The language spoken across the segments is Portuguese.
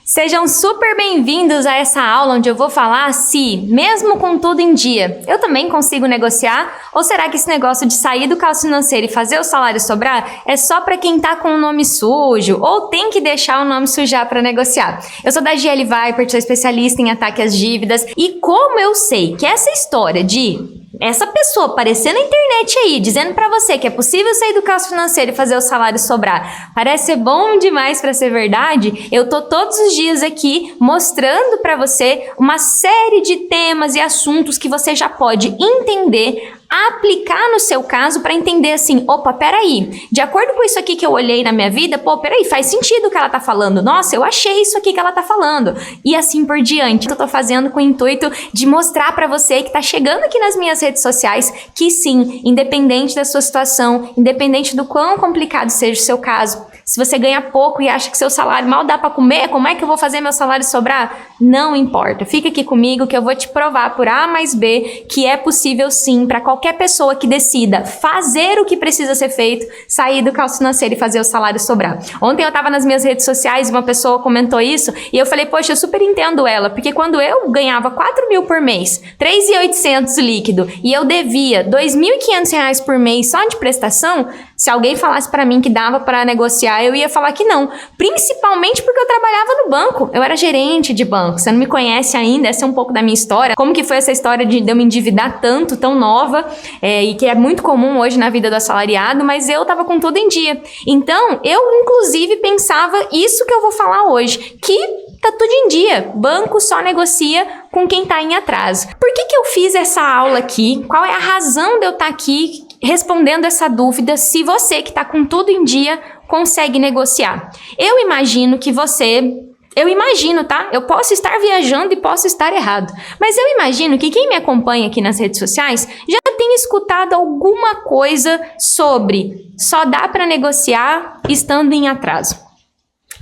Sejam super bem-vindos a essa aula onde eu vou falar se, mesmo com tudo em dia, eu também consigo negociar? Ou será que esse negócio de sair do caos financeiro e fazer o salário sobrar é só para quem tá com o nome sujo ou tem que deixar o nome sujar para negociar? Eu sou da GL Viper, sou especialista em ataque às dívidas e como eu sei que essa história de essa pessoa aparecer na internet aí, dizendo pra você que é possível sair do caos financeiro e fazer o salário sobrar, parece ser bom demais pra ser verdade, eu tô todos os dias aqui mostrando pra você uma série de temas e assuntos que você já pode entender, aplicar no seu caso para entender assim, opa, peraí, de acordo com isso aqui que eu olhei na minha vida, pô, peraí, faz sentido o que ela tá falando, nossa, eu achei isso aqui que ela tá falando, e assim por diante. Eu tô fazendo com o intuito de mostrar para você que tá chegando aqui nas minhas redes sociais que sim, independente da sua situação, independente do quão complicado seja o seu caso, se você ganha pouco e acha que seu salário mal dá para comer, como é que eu vou fazer meu salário sobrar? Não importa, fica aqui comigo que eu vou te provar por A mais B que é possível sim para qualquer pessoa que decida fazer o que precisa ser feito, sair do caos financeiro e fazer o salário sobrar. Ontem eu tava nas minhas redes sociais e uma pessoa comentou isso e eu falei, poxa, eu super entendo ela, porque quando eu ganhava 4 mil por mês, 3.800 líquido e eu devia 2.500 reais por mês só de prestação, se alguém falasse para mim que dava para negociar, eu ia falar que não. Principalmente porque eu trabalhava no banco. Eu era gerente de banco. Você não me conhece ainda, essa é um pouco da minha história. Como que foi essa história de eu me endividar tanto, tão nova, e que é muito comum hoje na vida do assalariado, mas eu tava com tudo em dia. Então, eu inclusive pensava isso que eu vou falar hoje, que tá tudo em dia. Banco só negocia com quem tá em atraso. Por que eu fiz essa aula aqui? Qual é a razão de eu estar aqui respondendo essa dúvida se você que tá com tudo em dia consegue negociar? Eu imagino que você... Eu imagino, tá? Eu posso estar viajando e posso estar errado. Mas eu imagino que quem me acompanha aqui nas redes sociais já tem escutado alguma coisa sobre só dá para negociar estando em atraso.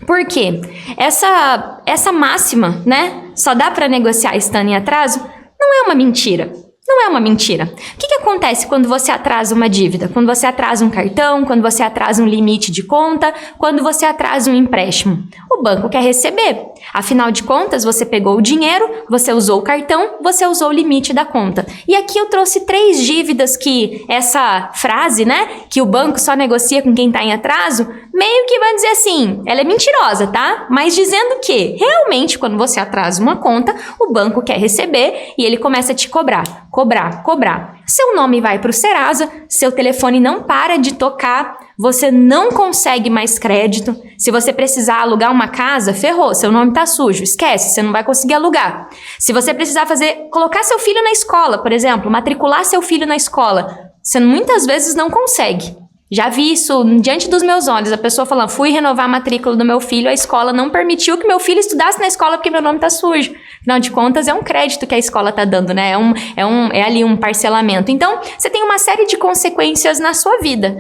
Por quê? Essa máxima, né? Só dá para negociar estando em atraso, não é uma mentira. Não é uma mentira. O que acontece quando você atrasa uma dívida? Quando você atrasa um cartão, quando você atrasa um limite de conta, quando você atrasa um empréstimo? O banco quer receber. Afinal de contas, você pegou o dinheiro, você usou o cartão, você usou o limite da conta. E aqui eu trouxe 3 dívidas que essa frase, né, que o banco só negocia com quem está em atraso, meio que vai dizer assim, ela é mentirosa, tá? Mas dizendo que, realmente, quando você atrasa uma conta, o banco quer receber e ele começa a te cobrar. Cobrar. Seu nome vai para o Serasa, seu telefone não para de tocar, você não consegue mais crédito. Se você precisar alugar uma casa, ferrou, seu nome tá sujo, esquece, você não vai conseguir alugar. Se você precisar colocar seu filho na escola, por exemplo, matricular seu filho na escola, você muitas vezes não consegue. Já vi isso diante dos meus olhos, a pessoa falando, fui renovar a matrícula do meu filho, a escola não permitiu que meu filho estudasse na escola porque meu nome tá sujo. Afinal de contas, é um crédito que a escola tá dando, né? É ali um parcelamento. Então, você tem uma série de consequências na sua vida.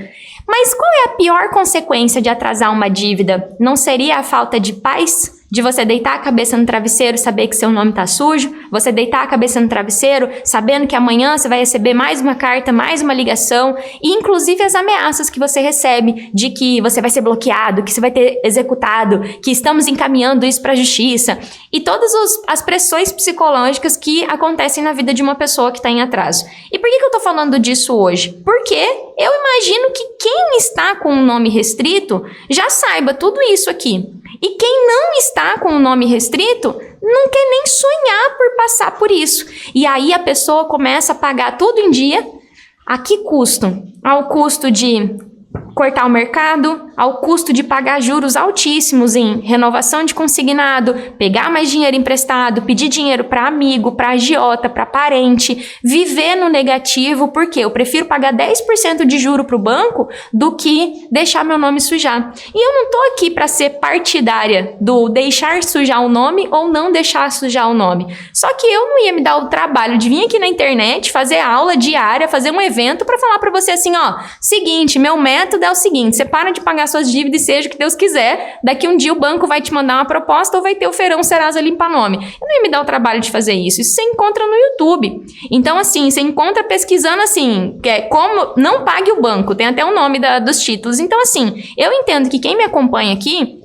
Mas qual é a pior consequência de atrasar uma dívida? Não seria a falta de paz? De você deitar a cabeça no travesseiro e saber que seu nome tá sujo? Você deitar a cabeça no travesseiro sabendo que amanhã você vai receber mais uma carta, mais uma ligação e inclusive as ameaças que você recebe de que você vai ser bloqueado, que você vai ter executado, que estamos encaminhando isso para a justiça e todas as pressões psicológicas que acontecem na vida de uma pessoa que está em atraso. E por que eu tô falando disso hoje? Porque eu imagino que quem está com um nome restrito já saiba tudo isso aqui. E quem não está com o nome restrito não quer nem sonhar por passar por isso. E aí a pessoa começa a pagar tudo em dia. A que custo? Ao custo de cortar o mercado, ao custo de pagar juros altíssimos em renovação de consignado, pegar mais dinheiro emprestado, pedir dinheiro para amigo, para agiota, para parente, viver no negativo, porque eu prefiro pagar 10% de juro para o banco do que deixar meu nome sujar. E eu não tô aqui para ser partidária do deixar sujar o nome ou não deixar sujar o nome. Só que eu não ia me dar o trabalho de vir aqui na internet, fazer aula diária, fazer um evento para falar para você assim, ó, seguinte, meu método é o seguinte, você para de pagar suas dívidas e seja o que Deus quiser, daqui um dia o banco vai te mandar uma proposta ou vai ter o feirão Serasa limpa nome. Eu não ia me dar o trabalho de fazer isso, isso você encontra no YouTube. Então assim, você encontra pesquisando assim, que é como não pague o banco, tem até o nome dos títulos. Então assim, eu entendo que quem me acompanha aqui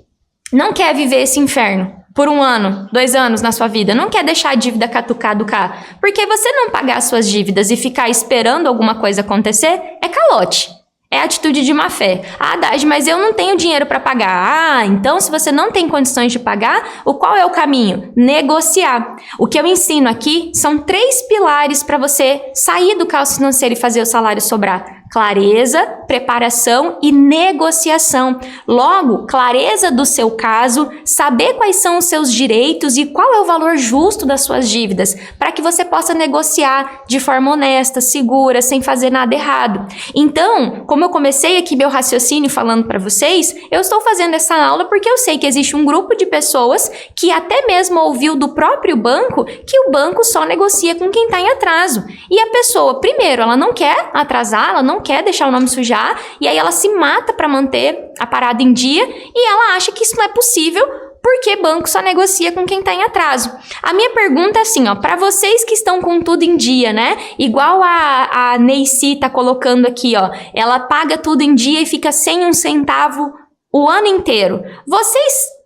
não quer viver esse inferno. por 1 ano, 2 anos na sua vida, não quer deixar a dívida caducar, porque você não pagar suas dívidas e ficar esperando alguma coisa acontecer, é calote. É atitude de má fé. Ah, Dade, mas eu não tenho dinheiro para pagar. Ah, então se você não tem condições de pagar, qual é o caminho? Negociar. O que eu ensino aqui são 3 pilares para você sair do caos financeiro e fazer o salário sobrar. Clareza, preparação e negociação. Logo, clareza do seu caso, saber quais são os seus direitos e qual é o valor justo das suas dívidas, para que você possa negociar de forma honesta, segura, sem fazer nada errado. Então, como eu comecei aqui meu raciocínio falando para vocês, eu estou fazendo essa aula porque eu sei que existe um grupo de pessoas que até mesmo ouviu do próprio banco que o banco só negocia com quem está em atraso. E a pessoa, primeiro, ela não quer atrasar, ela não quer deixar o nome sujar, e aí ela se mata para manter a parada em dia, e ela acha que isso não é possível, porque banco só negocia com quem tá em atraso. A minha pergunta é assim, ó, para vocês que estão com tudo em dia, né? Igual a Neyci tá colocando aqui, ó, ela paga tudo em dia e fica sem um centavo o ano inteiro. Vocês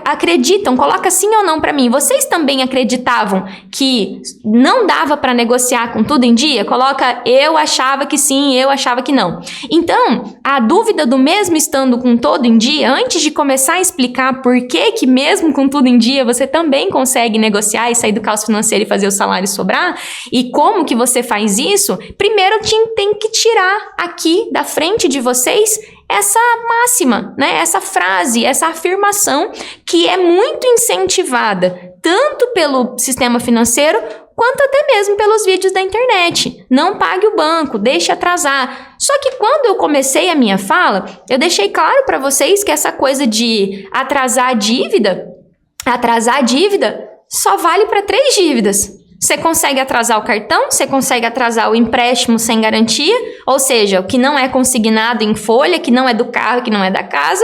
acreditam, coloca sim ou não para mim, vocês também acreditavam que não dava para negociar com tudo em dia? Coloca eu achava que sim, eu achava que não. Então, a dúvida do mesmo estando com todo em dia, antes de começar a explicar por que mesmo com tudo em dia você também consegue negociar e sair do caos financeiro e fazer o salário sobrar, e como que você faz isso, primeiro tem que tirar aqui da frente de vocês essa máxima, né? Essa frase, essa afirmação que é muito incentivada tanto pelo sistema financeiro quanto até mesmo pelos vídeos da internet. Não pague o banco, deixe atrasar. Só que quando eu comecei a minha fala, eu deixei claro para vocês que essa coisa de atrasar a dívida só vale para 3 dívidas. Você consegue atrasar o cartão, você consegue atrasar o empréstimo sem garantia, ou seja, o que não é consignado em folha, que não é do carro, que não é da casa,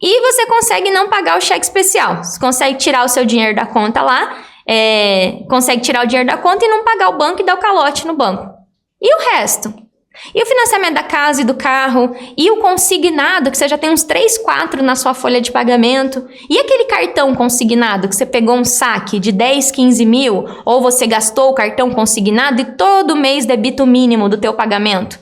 e você consegue não pagar o cheque especial. Você consegue tirar o seu dinheiro da conta lá, consegue tirar o dinheiro da conta e não pagar o banco e dar o calote no banco. E o resto? E o financiamento da casa e do carro? E o consignado, que você já tem uns 3, 4 na sua folha de pagamento? E aquele cartão consignado, que você pegou um saque de 10, 15 mil? Ou você gastou o cartão consignado e todo mês debita o mínimo do teu pagamento?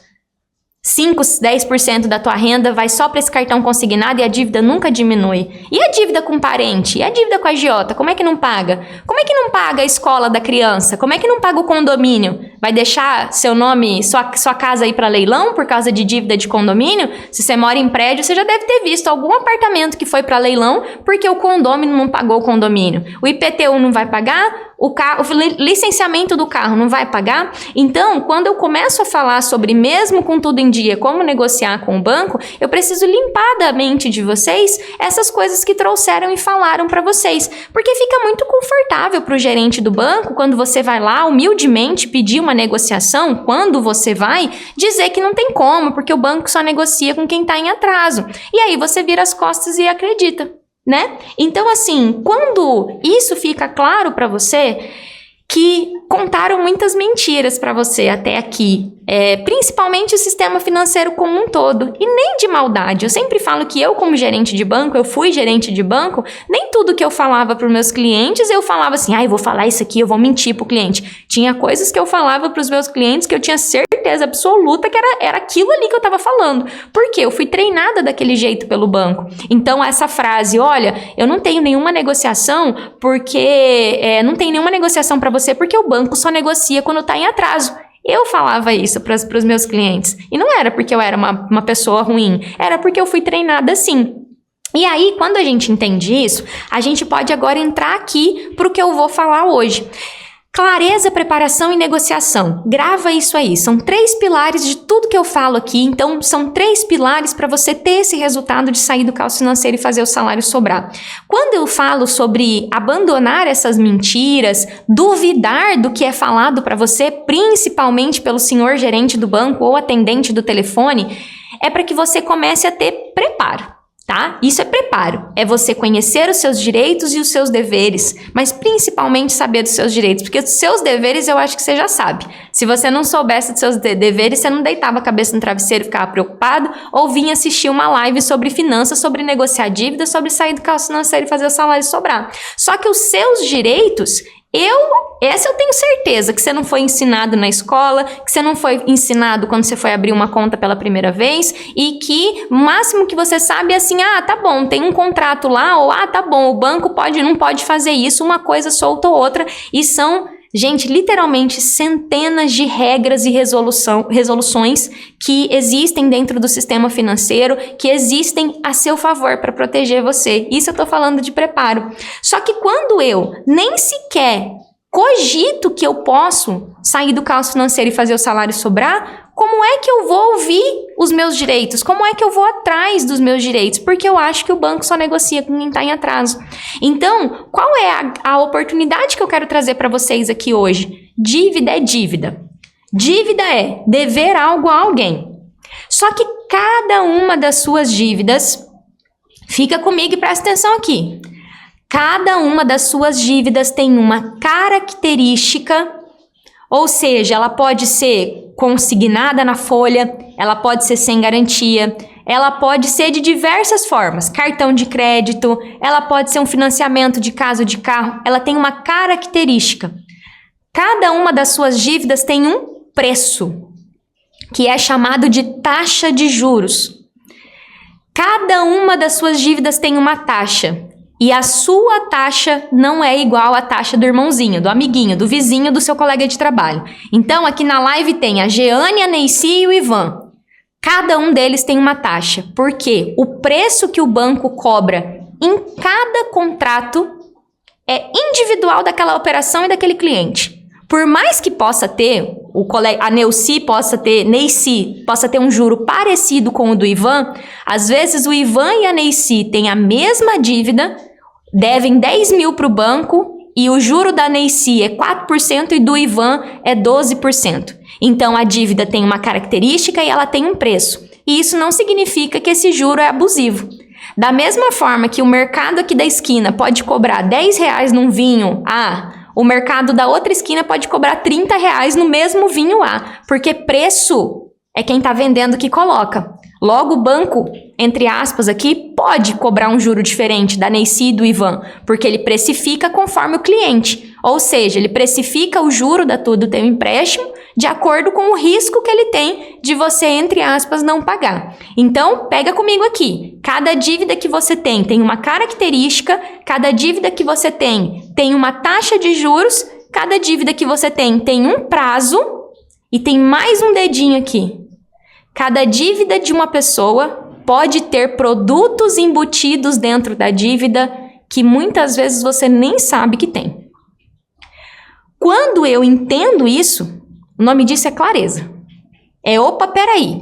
5, 10% da tua renda vai só para esse cartão consignado e a dívida nunca diminui. E a dívida com parente? E a dívida com a agiota? Como é que não paga? Como é que não paga a escola da criança? Como é que não paga o condomínio? Vai deixar seu nome, sua casa aí para leilão por causa de dívida de condomínio? Se você mora em prédio, você já deve ter visto algum apartamento que foi para leilão porque o condomínio não pagou o condomínio. O IPTU não vai pagar? O licenciamento do carro não vai pagar? Então, quando eu começo a falar sobre mesmo com tudo em dia, como negociar com o banco, eu preciso limpar da mente de vocês essas coisas que trouxeram e falaram para vocês. Porque fica muito confortável para o gerente do banco, quando você vai lá humildemente pedir uma negociação, quando você vai dizer que não tem como, porque o banco só negocia com quem está em atraso. E aí você vira as costas e acredita, né? Então, assim, quando isso fica claro para você, que contaram muitas mentiras para você até aqui, principalmente o sistema financeiro como um todo, e nem de maldade. Eu sempre falo que eu, como gerente de banco, eu fui gerente de banco, nem tudo que eu falava para os meus clientes, eu falava assim, eu vou falar isso aqui, eu vou mentir pro cliente. Tinha coisas que eu falava para os meus clientes que eu tinha certeza absoluta que era aquilo ali que eu estava falando, porque eu fui treinada daquele jeito pelo banco. Então, essa frase, olha, eu não tenho nenhuma negociação não tem nenhuma negociação para você porque o banco só negocia quando está em atraso. Eu falava isso para os meus clientes. E não era porque eu era uma pessoa ruim, era porque eu fui treinada assim. E aí, quando a gente entende isso, a gente pode agora entrar aqui para o que eu vou falar hoje. Clareza, preparação e negociação. Grava isso aí. São 3 pilares de tudo que eu falo aqui. Então, são 3 pilares para você ter esse resultado de sair do caos financeiro e fazer o salário sobrar. Quando eu falo sobre abandonar essas mentiras, duvidar do que é falado para você, principalmente pelo senhor gerente do banco ou atendente do telefone, é para que você comece a ter preparo. tá? Isso é preparo, é você conhecer os seus direitos e os seus deveres, mas principalmente saber dos seus direitos, porque os seus deveres eu acho que você já sabe. Se você não soubesse dos seus deveres, você não deitava a cabeça no travesseiro e ficava preocupado, ou vinha assistir uma live sobre finanças, sobre negociar dívida, sobre sair do caos financeiro e fazer o salário sobrar. Só que os seus direitos, essa eu tenho certeza que você não foi ensinado na escola, que você não foi ensinado quando você foi abrir uma conta pela primeira vez, e que o máximo que você sabe é assim, tá bom, tem um contrato lá, ou tá bom, o banco não pode fazer isso, uma coisa solta ou outra, e são, gente, literalmente centenas de regras e resoluções que existem dentro do sistema financeiro, que existem a seu favor para proteger você. Isso eu tô falando de preparo. Só que quando eu nem sequer cogito que eu posso sair do caos financeiro e fazer o salário sobrar, como é que eu vou ouvir os meus direitos? Como é que eu vou atrás dos meus direitos? Porque eu acho que o banco só negocia com quem está em atraso. Então, qual é a oportunidade que eu quero trazer para vocês aqui hoje? Dívida é dívida. Dívida é dever algo a alguém. Só que cada uma das suas dívidas, fica comigo e presta atenção aqui. Cada uma das suas dívidas tem uma característica, ou seja, ela pode ser consignada na folha, ela pode ser sem garantia, ela pode ser de diversas formas, cartão de crédito, ela pode ser um financiamento de casa ou de carro, ela tem uma característica. Cada uma das suas dívidas tem um preço, que é chamado de taxa de juros. Cada uma das suas dívidas tem uma taxa. E a sua taxa não é igual à taxa do irmãozinho, do amiguinho, do vizinho, do seu colega de trabalho. Então, aqui na live tem a Jeane, a Neici e o Ivan. Cada um deles tem uma taxa. Por quê? O preço que o banco cobra em cada contrato é individual daquela operação e daquele cliente. Por mais que possa ter, a Neici possa ter um juro parecido com o do Ivan, às vezes o Ivan e a Neici têm a mesma dívida, devem 10 mil para o banco e o juro da Neici é 4% e do Ivan é 12%. Então, a dívida tem uma característica e ela tem um preço. E isso não significa que esse juro é abusivo. Da mesma forma que o mercado aqui da esquina pode cobrar R$10 num vinho A, o mercado da outra esquina pode cobrar R$30 no mesmo vinho A, porque preço é quem está vendendo que coloca. Logo, o banco, entre aspas aqui, pode cobrar um juro diferente da Neici e do Ivan, porque ele precifica conforme o cliente. Ou seja, ele precifica o juro do teu empréstimo de acordo com o risco que ele tem de você, entre aspas, não pagar. Então, pega comigo aqui. Cada dívida que você tem uma característica, cada dívida que você tem uma taxa de juros, cada dívida que você tem um prazo e tem mais um dedinho aqui. Cada dívida de uma pessoa pode ter produtos embutidos dentro da dívida que muitas vezes você nem sabe que tem. Quando eu entendo isso, o nome disso é clareza. Opa, peraí.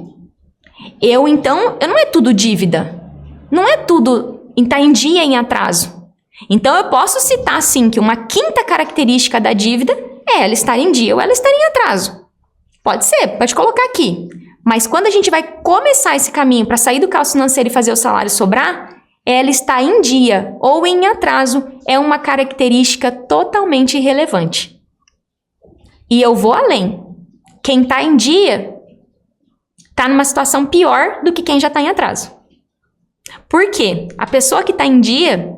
Não é tudo dívida. Não é tudo tá em dia em atraso. Então eu posso citar sim que uma quinta característica da dívida é ela estar em dia ou ela estar em atraso. Pode ser, pode colocar aqui. Mas quando a gente vai começar esse caminho para sair do caos financeiro e fazer o salário sobrar, ela está em dia ou em atraso é uma característica totalmente irrelevante. E eu vou além. Quem está em dia está numa situação pior do que quem já está em atraso. Por quê? A pessoa que está em dia,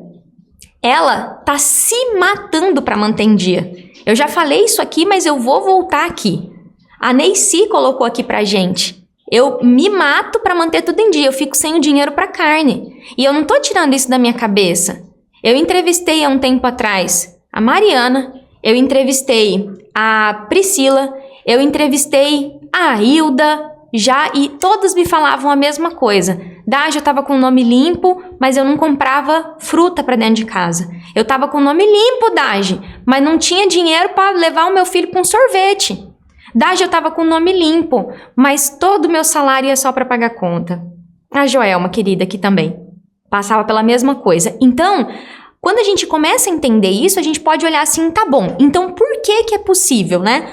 ela está se matando para manter em dia. Eu já falei isso aqui, mas eu vou voltar aqui. A Neici colocou aqui pra gente. Eu me mato para manter tudo em dia. Eu fico sem o dinheiro para carne. E eu não tô tirando isso da minha cabeça. Eu entrevistei há um tempo atrás a Mariana. Eu entrevistei a Priscila. Eu entrevistei a Hilda. E todas me falavam a mesma coisa. Daji, eu tava com o nome limpo, mas eu não comprava fruta para dentro de casa. Eu tava com o nome limpo, Daji, mas não tinha dinheiro para levar o meu filho para um sorvete. Daji, eu tava com o nome limpo, mas todo o meu salário ia só para pagar conta. A Joelma, querida, aqui também. Passava pela mesma coisa. Então, quando a gente começa a entender isso, a gente pode olhar assim, tá bom, então por que é possível, né?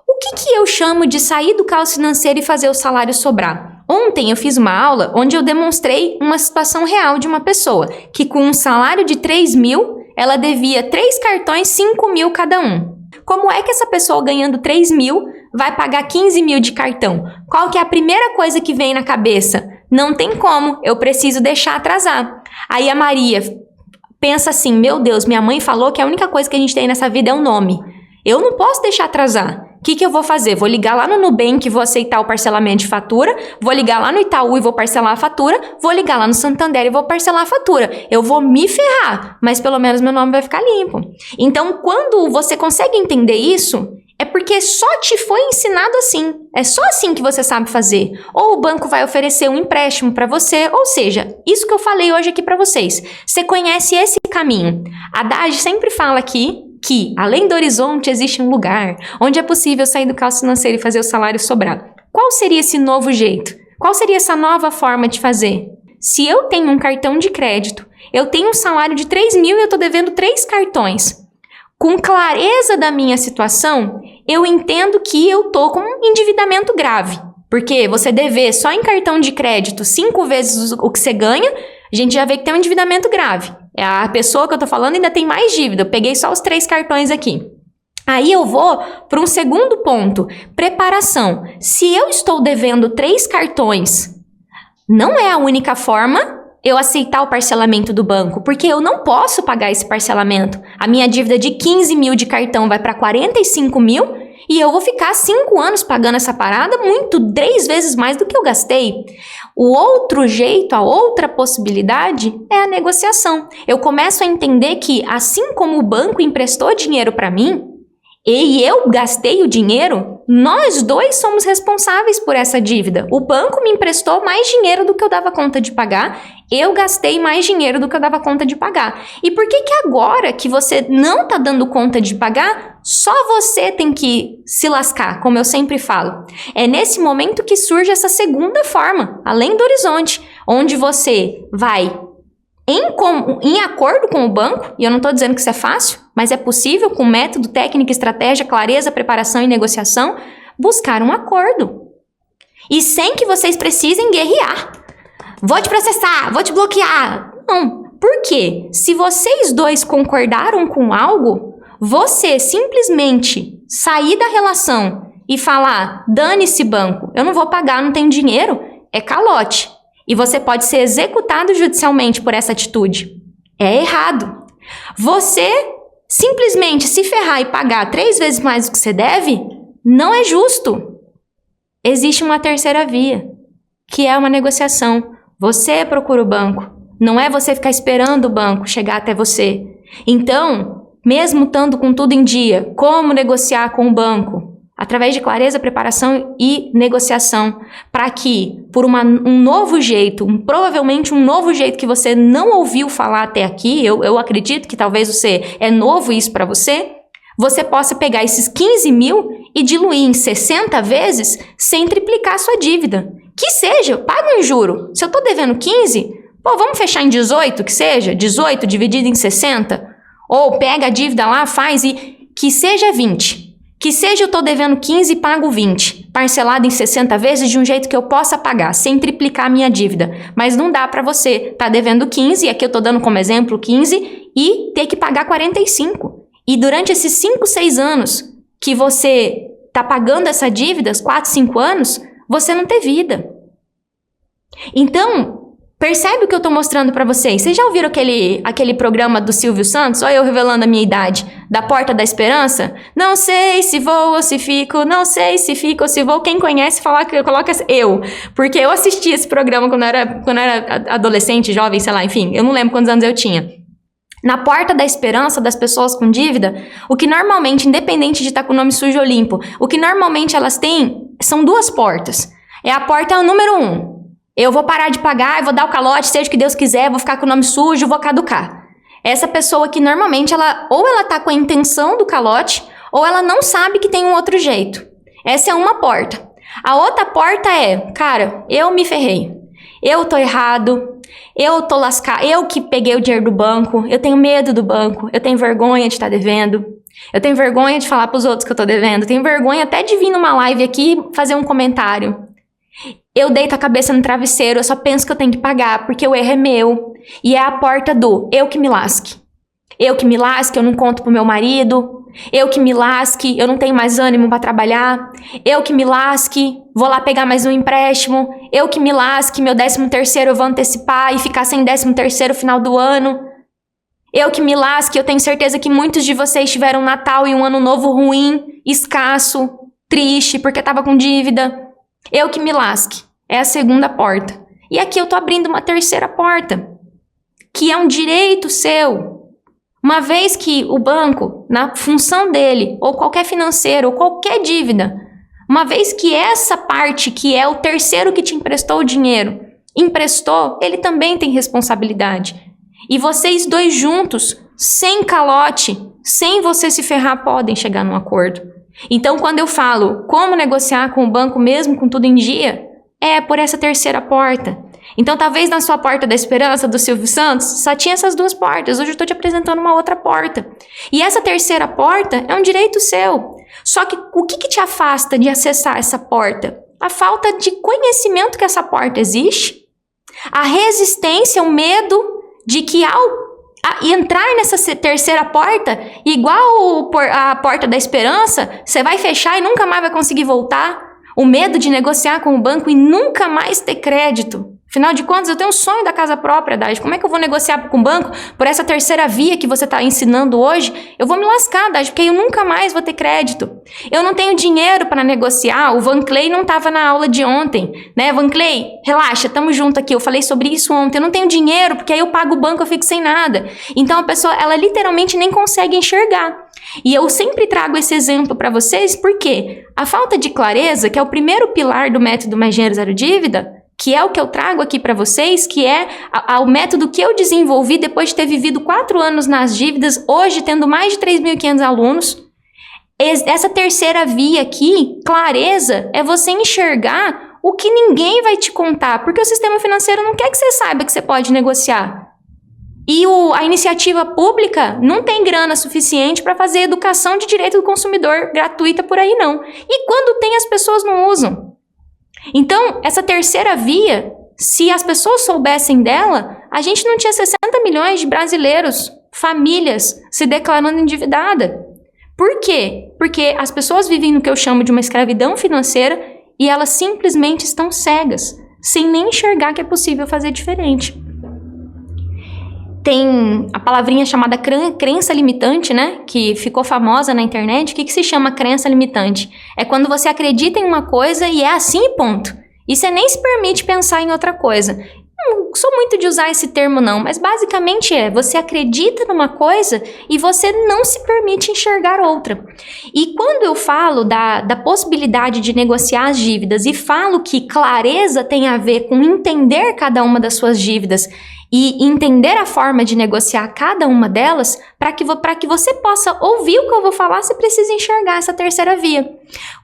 O que eu chamo de sair do caos financeiro e fazer o salário sobrar? Ontem eu fiz uma aula onde eu demonstrei uma situação real de uma pessoa que com um salário de 3 mil, ela devia 3 cartões, 5 mil cada um. Como é que essa pessoa ganhando 3 mil vai pagar 15 mil de cartão? Qual que é a primeira coisa que vem na cabeça? Não tem como, eu preciso deixar atrasar. Aí a Maria pensa assim, meu Deus, minha mãe falou que a única coisa que a gente tem nessa vida é o nome. Eu não posso deixar atrasar. O que eu vou fazer? Vou ligar lá no Nubank e vou aceitar o parcelamento de fatura, vou ligar lá no Itaú e vou parcelar a fatura, vou ligar lá no Santander e vou parcelar a fatura. Eu vou me ferrar, mas pelo menos meu nome vai ficar limpo. Então, quando você consegue entender isso, é porque só te foi ensinado assim. É só assim que você sabe fazer. Ou o banco vai oferecer um empréstimo para você, ou seja, isso que eu falei hoje aqui para vocês. Você conhece esse caminho. A Haddad sempre fala aqui que, além do horizonte, existe um lugar onde é possível sair do caos financeiro e fazer o salário sobrar. Qual seria esse novo jeito? Qual seria essa nova forma de fazer? Se eu tenho um cartão de crédito, eu tenho um salário de 3 mil e eu estou devendo 3 cartões. Com clareza da minha situação, eu entendo que eu tô com um endividamento grave. Porque você dever só em cartão de crédito 5 vezes o que você ganha, a gente já vê que tem um endividamento grave. A pessoa que eu tô falando ainda tem mais dívida. Eu peguei só os 3 cartões aqui. Aí eu vou para um segundo ponto, preparação. Se eu estou devendo 3 cartões, não é a única forma eu aceitar o parcelamento do banco, porque eu não posso pagar esse parcelamento. A minha dívida de 15 mil de cartão vai para 45 mil e eu vou ficar 5 anos pagando essa parada, 3 vezes mais do que eu gastei. O outro jeito, a outra possibilidade é a negociação. Eu começo a entender que, assim como o banco emprestou dinheiro para mim, e eu gastei o dinheiro, nós dois somos responsáveis por essa dívida. O banco me emprestou mais dinheiro do que eu dava conta de pagar, eu gastei mais dinheiro do que eu dava conta de pagar. E por que agora que você não está dando conta de pagar, só você tem que se lascar, como eu sempre falo? É nesse momento que surge essa segunda forma, além do horizonte, onde você vai em acordo com o banco, e eu não estou dizendo que isso é fácil, mas é possível com método, técnica, estratégia, clareza, preparação e negociação, buscar um acordo. E sem que vocês precisem guerrear. Vou te processar, vou te bloquear. Não. Por quê? Se vocês dois concordaram com algo, você simplesmente sair da relação e falar, dane-se banco, eu não vou pagar, não tenho dinheiro, é calote. E você pode ser executado judicialmente por essa atitude. É errado. Você simplesmente se ferrar e pagar 3 vezes mais do que você deve, não é justo. Existe uma terceira via, que é uma negociação. Você procura o banco, não é você ficar esperando o banco chegar até você. Então, mesmo estando com tudo em dia, como negociar com o banco? Através de clareza, preparação e negociação, para que, por um novo jeito, provavelmente um novo jeito que você não ouviu falar até aqui, eu acredito que talvez é novo isso para você, você possa pegar esses 15 mil e diluir em 60 vezes sem triplicar a sua dívida. Que seja, paga um juro. Se eu estou devendo 15, vamos fechar em 18, que seja, 18 dividido em 60, ou pega a dívida lá, faz e que seja 20. Que seja eu estou devendo 15 e pago 20, parcelado em 60 vezes de um jeito que eu possa pagar, sem triplicar a minha dívida. Mas não dá para você estar devendo 15, aqui eu estou dando como exemplo 15, e ter que pagar 45. E durante esses 5, 6 anos que você está pagando essa dívida, 4, 5 anos, você não ter vida. Então, percebe o que eu estou mostrando para vocês? Vocês já ouviram aquele programa do Silvio Santos? Olha eu revelando a minha idade. Da Porta da Esperança? Não sei se vou ou se fico, não sei se fico ou se vou. Quem conhece, coloca eu. Porque eu assisti esse programa quando eu era adolescente, jovem, sei lá, enfim. Eu não lembro quantos anos eu tinha. Na Porta da Esperança das pessoas com dívida, o que normalmente, independente de estar com o nome sujo ou limpo, o que normalmente elas têm são 2 portas. É a porta número 1. Eu vou parar de pagar, eu vou dar o calote, seja o que Deus quiser, vou ficar com o nome sujo, vou caducar. Essa pessoa que normalmente, ela tá com a intenção do calote, ou ela não sabe que tem um outro jeito. Essa é uma porta. A outra porta é, cara, eu me ferrei. Eu tô errado, eu tô lascado, eu que peguei o dinheiro do banco, eu tenho medo do banco, eu tenho vergonha de estar devendo, eu tenho vergonha de falar pros outros que eu tô devendo, eu tenho vergonha até de vir numa live aqui fazer um comentário. Eu deito a cabeça no travesseiro, eu só penso que eu tenho que pagar, porque o erro é meu. E é a porta do eu que me lasque. Eu que me lasque, eu não conto pro meu marido. Eu que me lasque, eu não tenho mais ânimo para trabalhar. Eu que me lasque, vou lá pegar mais um empréstimo. Eu que me lasque, meu 13º eu vou antecipar e ficar sem 13º no final do ano. Eu que me lasque, eu tenho certeza que muitos de vocês tiveram um Natal e um Ano Novo ruim, escasso, triste, porque estava com dívida. Eu que me lasque. É a segunda porta. E aqui eu tô abrindo uma terceira porta, que é um direito seu. Uma vez que o banco, na função dele, ou qualquer financeiro, ou qualquer dívida, uma vez que essa parte, que é o terceiro que te emprestou o dinheiro, emprestou, ele também tem responsabilidade. E vocês dois juntos, sem calote, sem você se ferrar, podem chegar num acordo. Então, quando eu falo como negociar com o banco mesmo com tudo em dia, é por essa terceira porta. Então, talvez na sua porta da esperança do Silvio Santos, só tinha essas duas portas. Hoje eu estou te apresentando uma outra porta. E essa terceira porta é um direito seu. Só que o que te afasta de acessar essa porta? A falta de conhecimento que essa porta existe, a resistência, o medo de que ao entrar nessa terceira porta, igual a porta da esperança, você vai fechar e nunca mais vai conseguir voltar. O medo de negociar com o banco e nunca mais ter crédito. Afinal de contas, eu tenho um sonho da casa própria, Dade. Como é que eu vou negociar com o banco por essa terceira via que você está ensinando hoje? Eu vou me lascar, Dade, porque eu nunca mais vou ter crédito. Eu não tenho dinheiro para negociar. O Van Clay não estava na aula de ontem, né? Van Clay, relaxa, tamo junto aqui. Eu falei sobre isso ontem. Eu não tenho dinheiro, porque aí eu pago o banco, eu fico sem nada. Então a pessoa, ela literalmente nem consegue enxergar. E eu sempre trago esse exemplo para vocês porque a falta de clareza, que é o primeiro pilar do método Mais Dinheiro Zero Dívida, que é o que eu trago aqui para vocês, que é o método que eu desenvolvi depois de ter vivido 4 anos nas dívidas, hoje tendo mais de 3.500 alunos. Essa terceira via aqui, clareza, é você enxergar o que ninguém vai te contar, porque o sistema financeiro não quer que você saiba que você pode negociar. E a iniciativa pública não tem grana suficiente para fazer educação de direito do consumidor gratuita por aí, não. E quando tem, as pessoas não usam. Então, essa terceira via, se as pessoas soubessem dela, a gente não tinha 60 milhões de brasileiros, famílias, se declarando endividada. Por quê? Porque as pessoas vivem no que eu chamo de uma escravidão financeira e elas simplesmente estão cegas, sem nem enxergar que é possível fazer diferente. Tem a palavrinha chamada crença limitante, né? Que ficou famosa na internet. O que se chama crença limitante? É quando você acredita em uma coisa e é assim e ponto. E você nem se permite pensar em outra coisa. Não sou muito de usar esse termo não, mas basicamente você acredita numa coisa e você não se permite enxergar outra. E quando eu falo da possibilidade de negociar as dívidas e falo que clareza tem a ver com entender cada uma das suas dívidas e entender a forma de negociar cada uma delas, para que você possa ouvir o que eu vou falar, você precisa enxergar essa terceira via.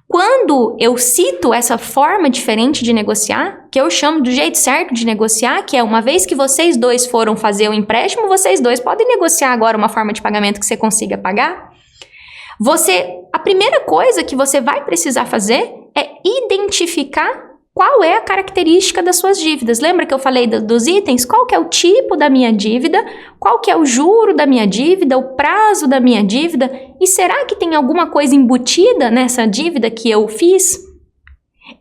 Quando eu cito essa forma diferente de negociar, que eu chamo do jeito certo de negociar, que é uma vez que vocês dois foram fazer o empréstimo, vocês dois podem negociar agora uma forma de pagamento que você consiga pagar. A primeira coisa que você vai precisar fazer é identificar qual é a característica das suas dívidas. Lembra que eu falei dos itens? Qual que é o tipo da minha dívida? Qual que é o juro da minha dívida? O prazo da minha dívida? E será que tem alguma coisa embutida nessa dívida que eu fiz?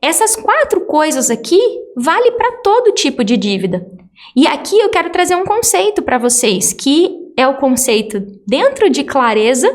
Essas 4 coisas aqui vale para todo tipo de dívida. E aqui eu quero trazer um conceito para vocês, que é o conceito dentro de clareza,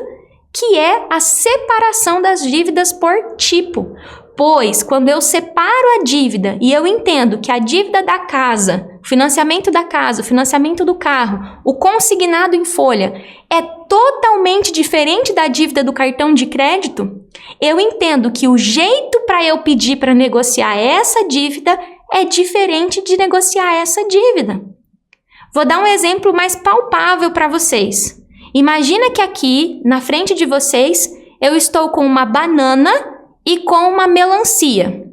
que é a separação das dívidas por tipo. Pois, quando eu separo a dívida e eu entendo que a dívida da casa, o financiamento da casa, o financiamento do carro, o consignado em folha, é totalmente diferente da dívida do cartão de crédito, eu entendo que o jeito para eu pedir para negociar essa dívida é diferente de negociar essa dívida. Vou dar um exemplo mais palpável para vocês. Imagina que aqui, na frente de vocês, eu estou com uma banana e com uma melancia.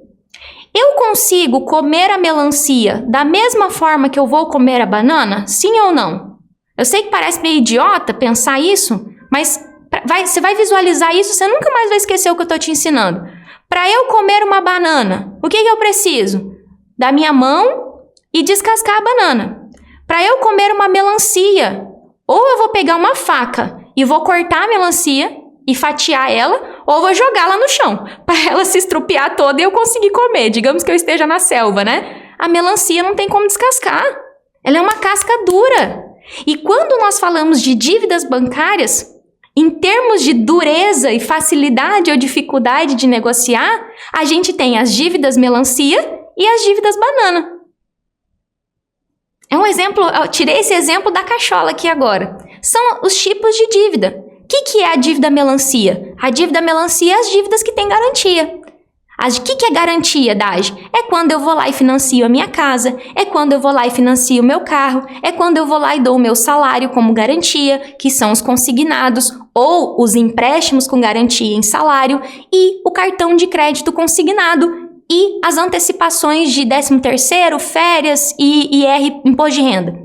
Eu consigo comer a melancia da mesma forma que eu vou comer a banana? Sim ou não? Eu sei que parece meio idiota pensar isso, mas você vai visualizar isso, você nunca mais vai esquecer o que eu estou te ensinando. Para eu comer uma banana, o que eu preciso? Da minha mão e descascar a banana. Para eu comer uma melancia, ou eu vou pegar uma faca e vou cortar a melancia e fatiar ela, ou vou jogá-la no chão, para ela se estrupiar toda e eu conseguir comer. Digamos que eu esteja na selva, né? A melancia não tem como descascar. Ela é uma casca dura. E quando nós falamos de dívidas bancárias, em termos de dureza e facilidade ou dificuldade de negociar, a gente tem as dívidas melancia e as dívidas banana. É um exemplo, eu tirei esse exemplo da cachola aqui agora. São os tipos de dívida. O que é a dívida melancia? A dívida melancia é as dívidas que têm garantia. O que é garantia, Dage? É quando eu vou lá e financio a minha casa, é quando eu vou lá e financio o meu carro, é quando eu vou lá e dou o meu salário como garantia, que são os consignados, ou os empréstimos com garantia em salário, e o cartão de crédito consignado, e as antecipações de 13º, férias e IR, imposto de renda.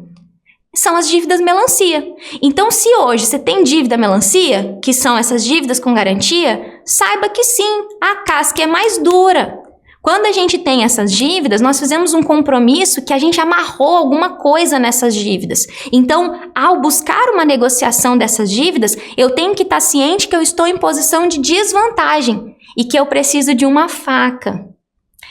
São as dívidas melancia. Então, se hoje você tem dívida melancia, que são essas dívidas com garantia, saiba que sim, a casca é mais dura. Quando a gente tem essas dívidas, nós fizemos um compromisso que a gente amarrou alguma coisa nessas dívidas. Então, ao buscar uma negociação dessas dívidas, eu tenho que estar ciente que eu estou em posição de desvantagem e que eu preciso de uma faca,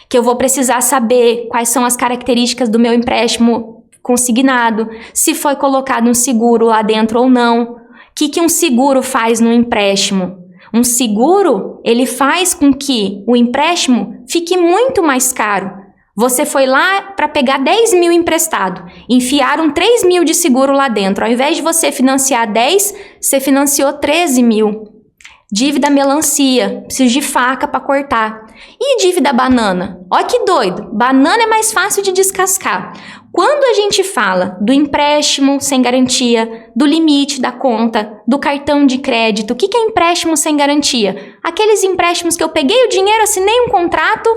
que eu vou precisar saber quais são as características do meu empréstimo consignado, se foi colocado um seguro lá dentro ou não. O que um seguro faz no empréstimo? Um seguro, ele faz com que o empréstimo fique muito mais caro. Você foi lá para pegar 10 mil emprestado, enfiaram 3 mil de seguro lá dentro. Ao invés de você financiar 10, você financiou 13 mil. Dívida melancia, preciso de faca para cortar. E dívida banana? Olha que doido, banana é mais fácil de descascar. Quando a gente fala do empréstimo sem garantia, do limite da conta, do cartão de crédito, o que é empréstimo sem garantia? Aqueles empréstimos que eu peguei o dinheiro, assinei um contrato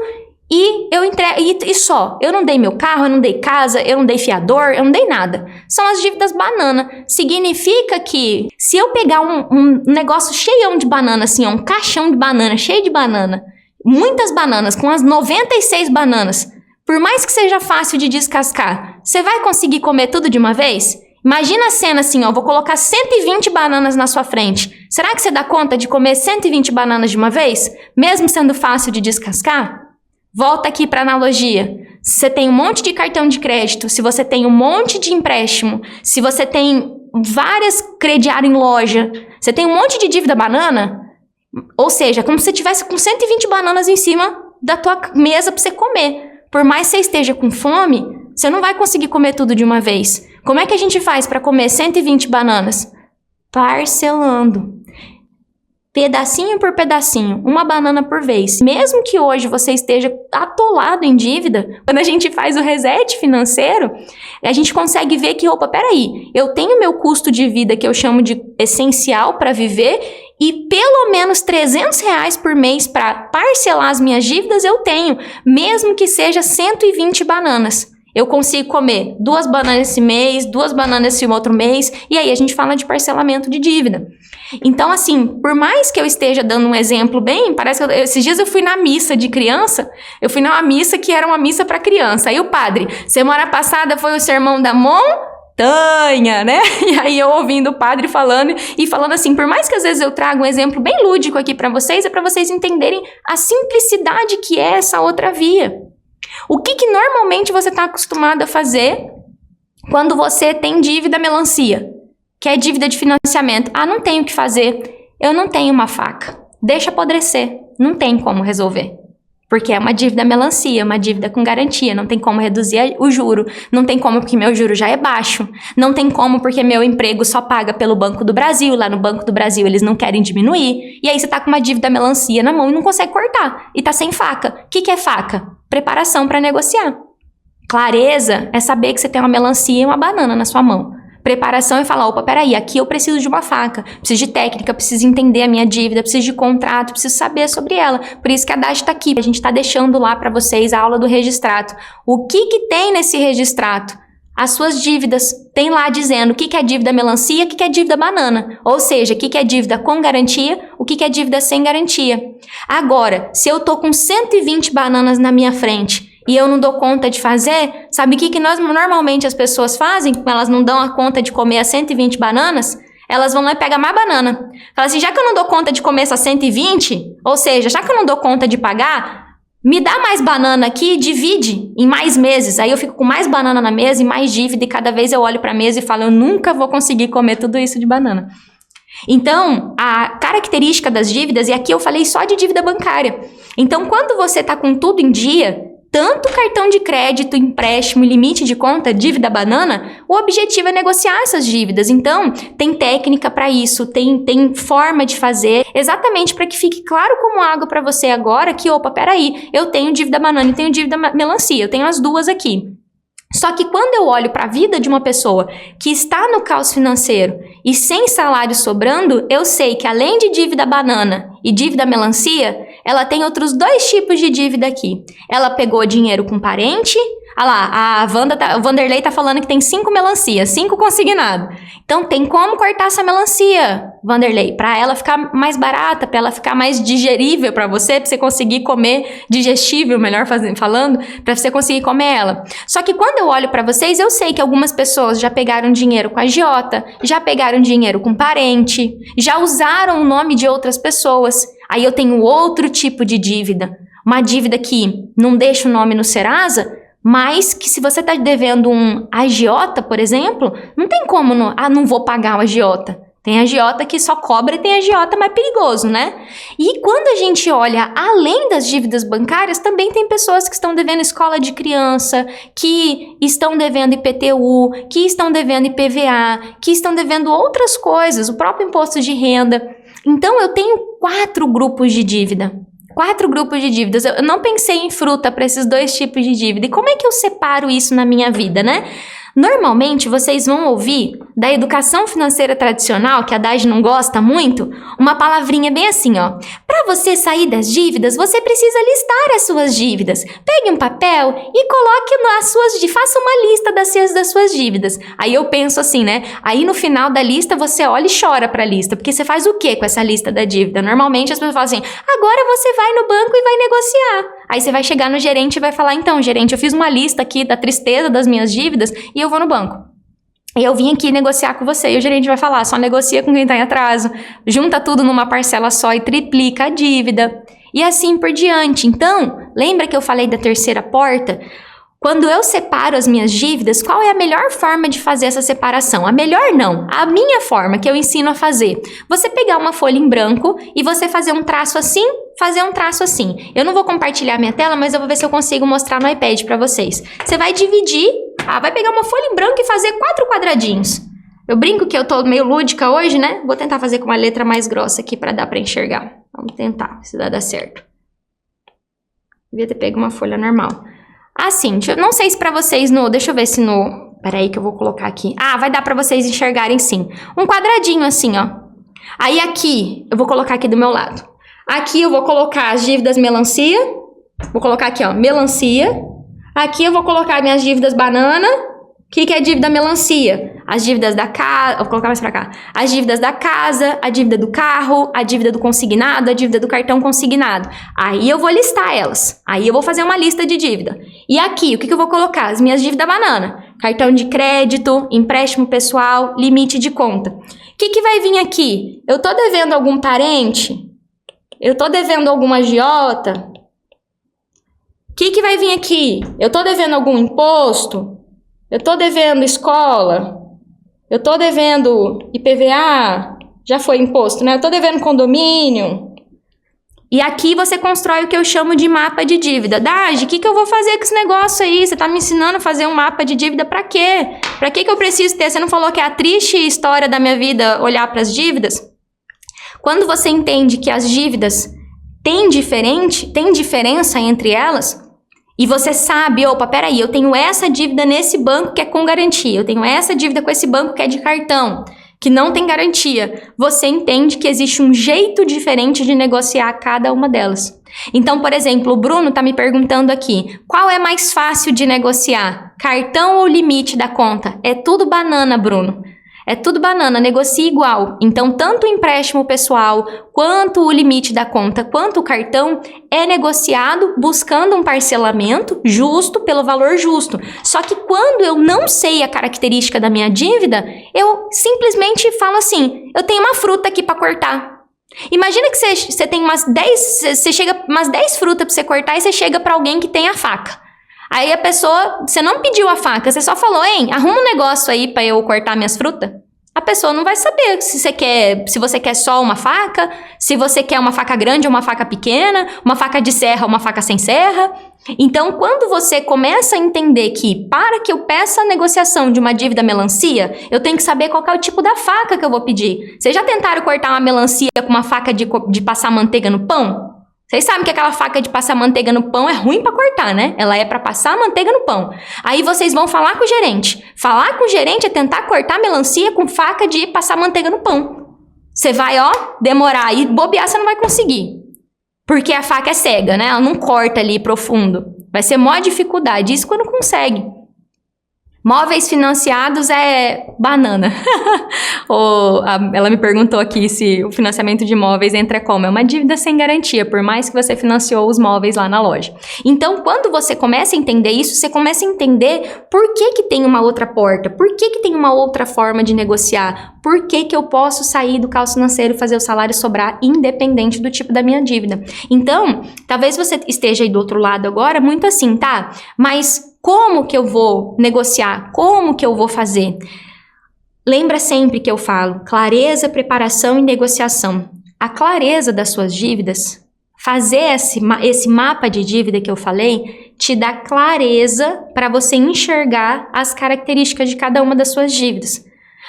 e eu entreguei e só. Eu não dei meu carro, eu não dei casa, eu não dei fiador, eu não dei nada. São as dívidas banana. Significa que se eu pegar um negócio cheião de banana, assim, um caixão de banana, cheio de banana, muitas bananas, com as 96 bananas, por mais que seja fácil de descascar, você vai conseguir comer tudo de uma vez? Imagina a cena assim, ó, vou colocar 120 bananas na sua frente. Será que você dá conta de comer 120 bananas de uma vez, mesmo sendo fácil de descascar? Volta aqui para a analogia. Se você tem um monte de cartão de crédito, se você tem um monte de empréstimo, se você tem várias crediário em loja, você tem um monte de dívida banana, ou seja, como se você tivesse com 120 bananas em cima da tua mesa para você comer. Por mais que você esteja com fome, você não vai conseguir comer tudo de uma vez. Como é que a gente faz para comer 120 bananas? Parcelando. Pedacinho por pedacinho, uma banana por vez. Mesmo que hoje você esteja atolado em dívida, quando a gente faz o reset financeiro, a gente consegue ver que, opa, peraí, eu tenho meu custo de vida que eu chamo de essencial para viver e pelo menos R$300 por mês para parcelar as minhas dívidas eu tenho, mesmo que seja 120 bananas. Eu consigo comer 2 bananas esse mês, 2 bananas esse outro mês, e aí a gente fala de parcelamento de dívida. Então, assim, por mais que eu esteja dando um exemplo bem, parece que esses dias eu fui na missa de criança, eu fui numa missa que era uma missa para criança. Aí o padre, semana passada foi o sermão da montanha, né? E aí eu ouvindo o padre falando e falando assim, por mais que às vezes eu traga um exemplo bem lúdico aqui para vocês, é para vocês entenderem a simplicidade que é essa outra via. O que normalmente você está acostumado a fazer quando você tem dívida melancia, que é dívida de financiamento? Ah, não tenho o que fazer, eu não tenho uma faca, deixa apodrecer, não tem como resolver. Porque é uma dívida melancia, uma dívida com garantia, não tem como reduzir o juro, não tem como porque meu juro já é baixo, não tem como porque meu emprego só paga pelo Banco do Brasil, lá no Banco do Brasil eles não querem diminuir, e aí você tá com uma dívida melancia na mão e não consegue cortar, e tá sem faca. O que é faca? Preparação para negociar. Clareza é saber que você tem uma melancia e uma banana na sua mão. Preparação é falar, opa, peraí, aqui eu preciso de uma faca, preciso de técnica, preciso entender a minha dívida, preciso de contrato, preciso saber sobre ela. Por isso que a Dage está aqui, a gente está deixando lá para vocês a aula do registrato. O que tem nesse registrato? as suas dívidas. Tem lá dizendo o que é dívida melancia, o que é dívida banana. Ou seja, o que é dívida com garantia, o que é dívida sem garantia. Agora, se eu tô com 120 bananas na minha frente e eu não dou conta de fazer, sabe o que normalmente as pessoas fazem? Elas não dão a conta de comer as 120 bananas, elas vão lá e pegam mais banana. Fala assim, já que eu não dou conta de comer essas 120, ou seja, já que eu não dou conta de pagar, me dá mais banana aqui e divide em mais meses. Aí eu fico com mais banana na mesa e mais dívida, e cada vez eu olho para a mesa e falo, eu nunca vou conseguir comer tudo isso de banana. Então, a característica das dívidas, e aqui eu falei só de dívida bancária. Então, quando você está com tudo em dia, tanto cartão de crédito, empréstimo, limite de conta, dívida banana, o objetivo é negociar essas dívidas. Então, tem técnica para isso, tem forma de fazer, exatamente para que fique claro como água para você agora que, opa, peraí, eu tenho dívida banana e tenho dívida melancia, eu tenho as duas aqui. Só que quando eu olho para a vida de uma pessoa que está no caos financeiro e sem salário sobrando, eu sei que além de dívida banana e dívida melancia, ela tem outros 2 tipos de dívida aqui. Ela pegou dinheiro com parente. Ah lá, o Vanderlei tá falando que tem 5 melancias, 5 consignado. Então tem como cortar essa melancia, Vanderlei, para ela ficar mais barata, para ela ficar mais digerível para você conseguir comer, digestível, melhor falando, para você conseguir comer ela. Só que quando eu olho para vocês, eu sei que algumas pessoas já pegaram dinheiro com a agiota, já pegaram dinheiro com parente, já usaram o nome de outras pessoas. Aí eu tenho outro tipo de dívida, uma dívida que não deixa o nome no Serasa, mas que se você está devendo um agiota, por exemplo, não tem como, não vou pagar o agiota. Tem agiota que só cobra e tem agiota mais perigoso, né? E quando a gente olha além das dívidas bancárias, também tem pessoas que estão devendo escola de criança, que estão devendo IPTU, que estão devendo IPVA, que estão devendo outras coisas, o próprio imposto de renda. Então, eu tenho 4 grupos de dívida. 4 grupos de dívidas. Eu não pensei em fruta para esses 2 tipos de dívida. E como é que eu separo isso na minha vida, né? Normalmente, vocês vão ouvir da educação financeira tradicional, que a Daj não gosta muito, uma palavrinha bem assim, ó. Para você sair das dívidas, você precisa listar as suas dívidas. Pegue um papel e coloque faça uma lista das suas dívidas. Aí eu penso assim, né? Aí no final da lista, você olha e chora para a lista, porque você faz o quê com essa lista da dívida? Normalmente as pessoas falam assim, agora você vai no banco e vai negociar. Aí você vai chegar no gerente e vai falar, então, gerente, eu fiz uma lista aqui da tristeza das minhas dívidas e eu vou no banco. E eu vim aqui negociar com você. E o gerente vai falar, só negocia com quem está em atraso, junta tudo numa parcela só e triplica a dívida. E assim por diante. Então, lembra que eu falei da terceira porta? Quando eu separo as minhas dívidas, qual é a melhor forma de fazer essa separação? A melhor não, a minha forma que eu ensino a fazer. Você pegar uma folha em branco e você fazer um traço assim, fazer um traço assim. Eu não vou compartilhar minha tela, mas eu vou ver se eu consigo mostrar no iPad para vocês. Você vai dividir, vai pegar uma folha em branco e fazer 4 quadradinhos. Eu brinco que eu tô meio lúdica hoje, né? Vou tentar fazer com uma letra mais grossa aqui para dar para enxergar. Vamos tentar, se vai dar certo. Devia ter pego uma folha normal. Assim, não sei se pra vocês deixa eu ver se peraí que eu vou colocar aqui. Vai dar pra vocês enxergarem sim. Um quadradinho assim, ó. Aí aqui, eu vou colocar aqui do meu lado. Aqui eu vou colocar as dívidas melancia. Vou colocar aqui, ó, melancia. Aqui eu vou colocar minhas dívidas banana. O que é dívida melancia? As dívidas da casa, vou colocar mais pra cá. As dívidas da casa, a dívida do carro, a dívida do consignado, a dívida do cartão consignado. Aí eu vou listar elas. Aí eu vou fazer uma lista de dívida. E aqui, o que eu vou colocar? As minhas dívidas banana. Cartão de crédito, empréstimo pessoal, limite de conta. O que vai vir aqui? Eu tô devendo algum parente? Eu tô devendo alguma agiota? O que vai vir aqui? Eu tô devendo algum imposto? Eu tô devendo escola? Eu tô devendo IPVA? Já foi imposto, né? Eu tô devendo condomínio? E aqui você constrói o que eu chamo de mapa de dívida. Daj, o que eu vou fazer com esse negócio aí? Você tá me ensinando a fazer um mapa de dívida pra quê? Pra que eu preciso ter? Você não falou que é a triste história da minha vida olhar pras dívidas? Quando você entende que as dívidas têm diferença entre elas, e você sabe, opa, peraí, eu tenho essa dívida nesse banco que é com garantia, eu tenho essa dívida com esse banco que é de cartão. que não tem garantia, você entende que existe um jeito diferente de negociar cada uma delas. Então, por exemplo, o Bruno tá me perguntando aqui, qual é mais fácil de negociar? Cartão ou limite da conta? É tudo banana, Bruno. É tudo banana, negocia igual. Então, tanto o empréstimo pessoal, quanto o limite da conta, quanto o cartão, é negociado buscando um parcelamento justo pelo valor justo. Só que quando eu não sei a característica da minha dívida, eu simplesmente falo assim, eu tenho uma fruta aqui para cortar. Imagina que você tem você chega umas 10 frutas para você cortar e você chega para alguém que tem a faca. Aí a pessoa, você não pediu a faca, você só falou, hein, arruma um negócio aí pra eu cortar minhas frutas. A pessoa não vai saber se você quer só uma faca, se você quer uma faca grande ou uma faca pequena, uma faca de serra ou uma faca sem serra. Então, quando você começa a entender que para que eu peça a negociação de uma dívida melancia, eu tenho que saber qual que é o tipo da faca que eu vou pedir. Vocês já tentaram cortar uma melancia com uma faca de passar manteiga no pão? Vocês sabem que aquela faca de passar manteiga no pão é ruim pra cortar, né? Ela é pra passar manteiga no pão. Aí vocês vão falar com o gerente. Falar com o gerente é tentar cortar melancia com faca de passar manteiga no pão. Você vai, demorar e bobear, você não vai conseguir. Porque a faca é cega, né? Ela não corta ali profundo. Vai ser maior dificuldade. Isso quando consegue. Móveis financiados é banana. Ela me perguntou aqui se o financiamento de móveis entra como? É uma dívida sem garantia, por mais que você financiou os móveis lá na loja. Então, quando você começa a entender isso, você começa a entender por que tem uma outra porta, por que tem uma outra forma de negociar, por que eu posso sair do caos financeiro e fazer o salário sobrar independente do tipo da minha dívida. Então, talvez você esteja aí do outro lado agora muito assim, tá? Mas como que eu vou negociar? Como que eu vou fazer? Lembra sempre que eu falo, clareza, preparação e negociação. A clareza das suas dívidas, fazer esse mapa de dívida que eu falei, te dá clareza para você enxergar as características de cada uma das suas dívidas.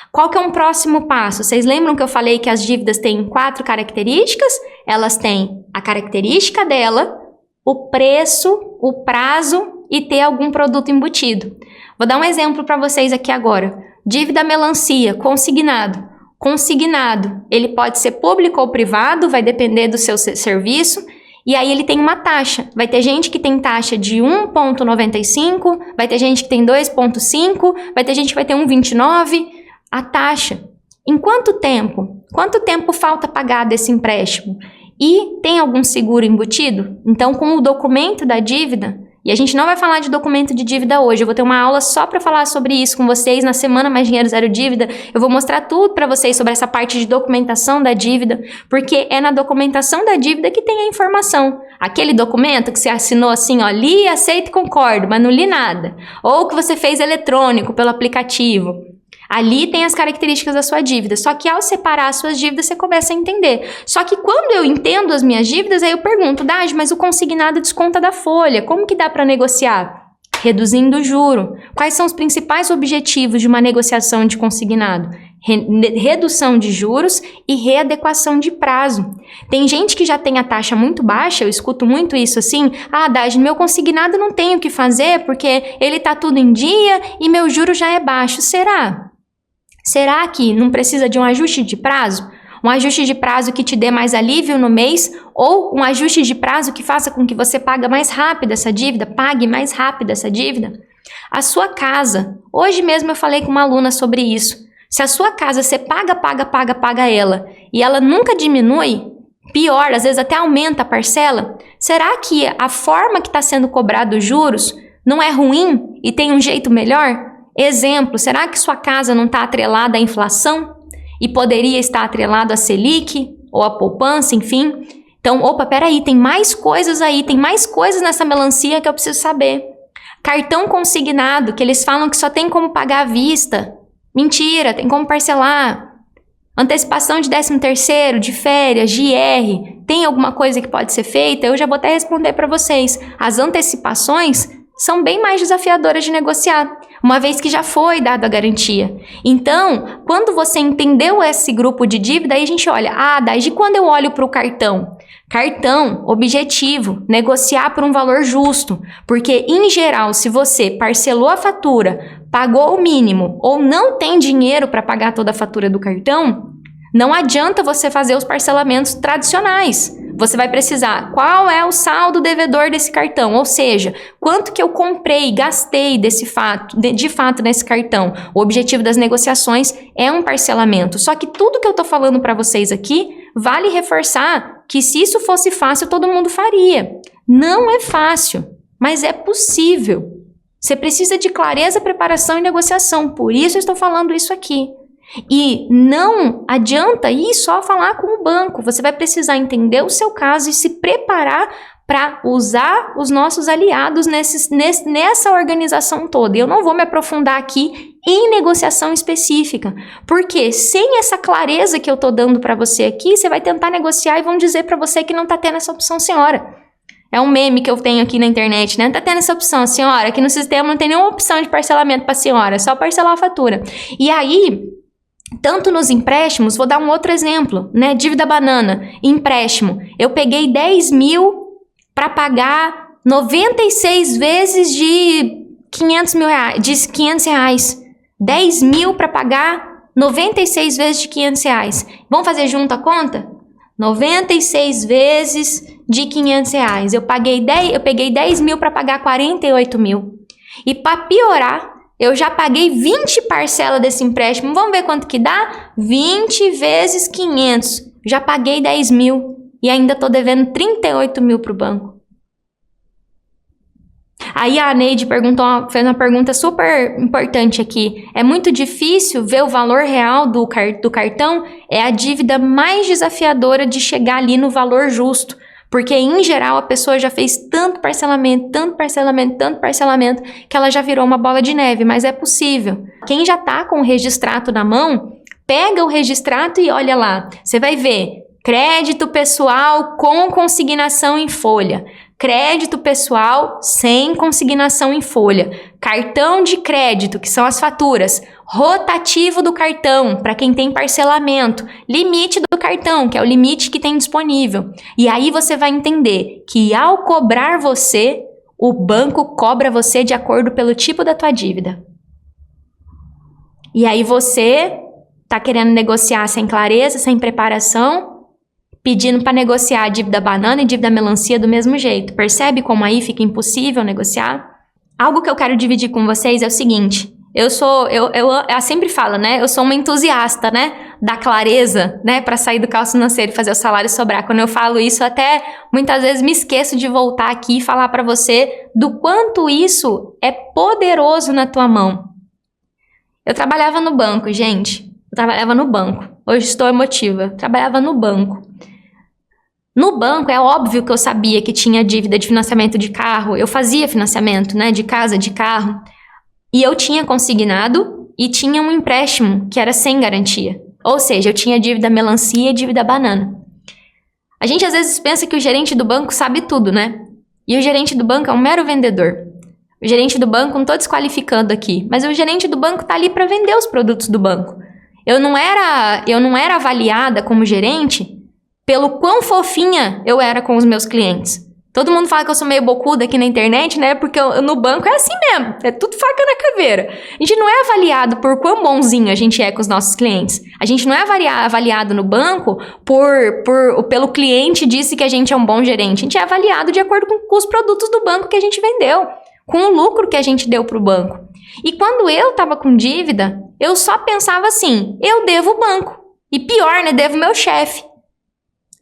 Qual que é um próximo passo? Vocês lembram que eu falei que as dívidas têm 4 características? Elas têm a característica dela, o preço, o prazo e ter algum produto embutido. Vou dar um exemplo para vocês aqui agora. Dívida melancia, consignado. Consignado, ele pode ser público ou privado, vai depender do seu serviço. E aí ele tem uma taxa. Vai ter gente que tem taxa de 1,95, vai ter gente que tem 2,5, vai ter gente que vai ter 1,29. A taxa. Em quanto tempo? Quanto tempo falta pagar desse empréstimo? E tem algum seguro embutido? Então, com o documento da dívida, e a gente não vai falar de documento de dívida hoje, eu vou ter uma aula só para falar sobre isso com vocês na semana Mais Dinheiro Zero Dívida. Eu vou mostrar tudo para vocês sobre essa parte de documentação da dívida, porque é na documentação da dívida que tem a informação. Aquele documento que você assinou assim, li, aceito e concordo, mas não li nada. Ou que você fez eletrônico pelo aplicativo. Ali tem as características da sua dívida. Só que ao separar as suas dívidas, você começa a entender. Só que quando eu entendo as minhas dívidas, aí eu pergunto, Dade, mas o consignado desconta da folha. Como que dá para negociar? Reduzindo o juro. Quais são os principais objetivos de uma negociação de consignado? Redução de juros e readequação de prazo. Tem gente que já tem a taxa muito baixa, eu escuto muito isso assim, Dade, meu consignado não tem o que fazer porque ele tá tudo em dia e meu juro já é baixo. Será? Será que não precisa de um ajuste de prazo? Um ajuste de prazo que te dê mais alívio no mês ou um ajuste de prazo que faça com que você pague mais rápido essa dívida? A sua casa. Hoje mesmo eu falei com uma aluna sobre isso. Se a sua casa você paga ela e ela nunca diminui, pior, às vezes até aumenta a parcela, será que a forma que está sendo cobrado os juros não é ruim e tem um jeito melhor? Exemplo, será que sua casa não está atrelada à inflação e poderia estar atrelado à Selic ou à poupança, enfim? Então, peraí, tem mais coisas aí, tem mais coisas nessa melancia que eu preciso saber. Cartão consignado, que eles falam que só tem como pagar à vista. Mentira, tem como parcelar. Antecipação de 13º, de férias, de IR, tem alguma coisa que pode ser feita? Eu já vou até responder para vocês. As antecipações são bem mais desafiadoras de negociar, uma vez que já foi dada a garantia. Então, quando você entendeu esse grupo de dívida, aí a gente olha, daí quando eu olho para o cartão, objetivo, negociar por um valor justo, porque em geral, se você parcelou a fatura, pagou o mínimo ou não tem dinheiro para pagar toda a fatura do cartão, não adianta você fazer os parcelamentos tradicionais. Você vai precisar, qual é o saldo devedor desse cartão? Ou seja, quanto que eu comprei, gastei de fato nesse cartão? O objetivo das negociações é um parcelamento. Só que tudo que eu tô falando para vocês aqui, vale reforçar que se isso fosse fácil, todo mundo faria. Não é fácil, mas é possível. Você precisa de clareza, preparação e negociação. Por isso eu estou falando isso aqui. E não adianta ir só falar com o banco. Você vai precisar entender o seu caso e se preparar para usar os nossos aliados nessa organização toda. E eu não vou me aprofundar aqui em negociação específica, porque sem essa clareza que eu estou dando para você aqui, você vai tentar negociar e vão dizer para você que não está tendo essa opção, senhora. É um meme que eu tenho aqui na internet, né? Não tá tendo essa opção, senhora. Aqui no sistema não tem nenhuma opção de parcelamento para a senhora, é só parcelar a fatura. E aí, tanto nos empréstimos, vou dar um outro exemplo, né? Dívida banana, empréstimo. Eu peguei 10 mil para pagar 96 vezes de 500 reais. 10 mil para pagar 96 vezes de 500 reais. Vamos fazer junto a conta? 96 vezes de 500 reais. Eu peguei 10 mil para pagar 48 mil. E para piorar, eu já paguei 20 parcelas desse empréstimo. Vamos ver quanto que dá? 20 vezes 500. Já paguei 10 mil e ainda estou devendo 38 mil para o banco. Aí a Neide fez uma pergunta super importante aqui. É muito difícil ver o valor real do cartão? É a dívida mais desafiadora de chegar ali no valor justo. Porque, em geral, a pessoa já fez tanto parcelamento, que ela já virou uma bola de neve, mas é possível. Quem já tá com o registrato na mão, pega o registrato e olha lá. Você vai ver, crédito pessoal com consignação em folha. Crédito pessoal sem consignação em folha. Cartão de crédito, que são as faturas. Rotativo do cartão, para quem tem parcelamento. Limite do cartão, que é o limite que tem disponível. E aí você vai entender que ao cobrar você, o banco cobra você de acordo pelo tipo da tua dívida. E aí você tá querendo negociar sem clareza, sem preparação, pedindo para negociar a dívida banana e dívida melancia do mesmo jeito. Percebe como aí fica impossível negociar? Algo que eu quero dividir com vocês é o seguinte. Eu sempre falo, né? Eu sou uma entusiasta, né? Da clareza, né? Para sair do caos financeiro e fazer o salário sobrar. Quando eu falo isso, até muitas vezes me esqueço de voltar aqui e falar para você do quanto isso é poderoso na tua mão. Eu trabalhava no banco, gente. Eu trabalhava no banco. Hoje estou emotiva. Eu trabalhava no banco. No banco, é óbvio que eu sabia que tinha dívida de financiamento de carro. Eu fazia financiamento, né? De casa, de carro. E eu tinha consignado e tinha um empréstimo que era sem garantia. Ou seja, eu tinha dívida melancia e dívida banana. A gente às vezes pensa que o gerente do banco sabe tudo, né? E o gerente do banco é um mero vendedor. O gerente do banco, não estou desqualificando aqui, mas o gerente do banco está ali para vender os produtos do banco. Eu não era avaliada como gerente pelo quão fofinha eu era com os meus clientes. Todo mundo fala que eu sou meio bocuda aqui na internet, né? Porque no banco é assim mesmo. É tudo faca na caveira. A gente não é avaliado por quão bonzinho a gente é com os nossos clientes. A gente não é avaliado no banco pelo cliente disse que a gente é um bom gerente. A gente é avaliado de acordo com os produtos do banco que a gente vendeu. Com o lucro que a gente deu para o banco. E quando eu estava com dívida, eu só pensava assim, eu devo o banco. E pior, né? Devo meu chefe.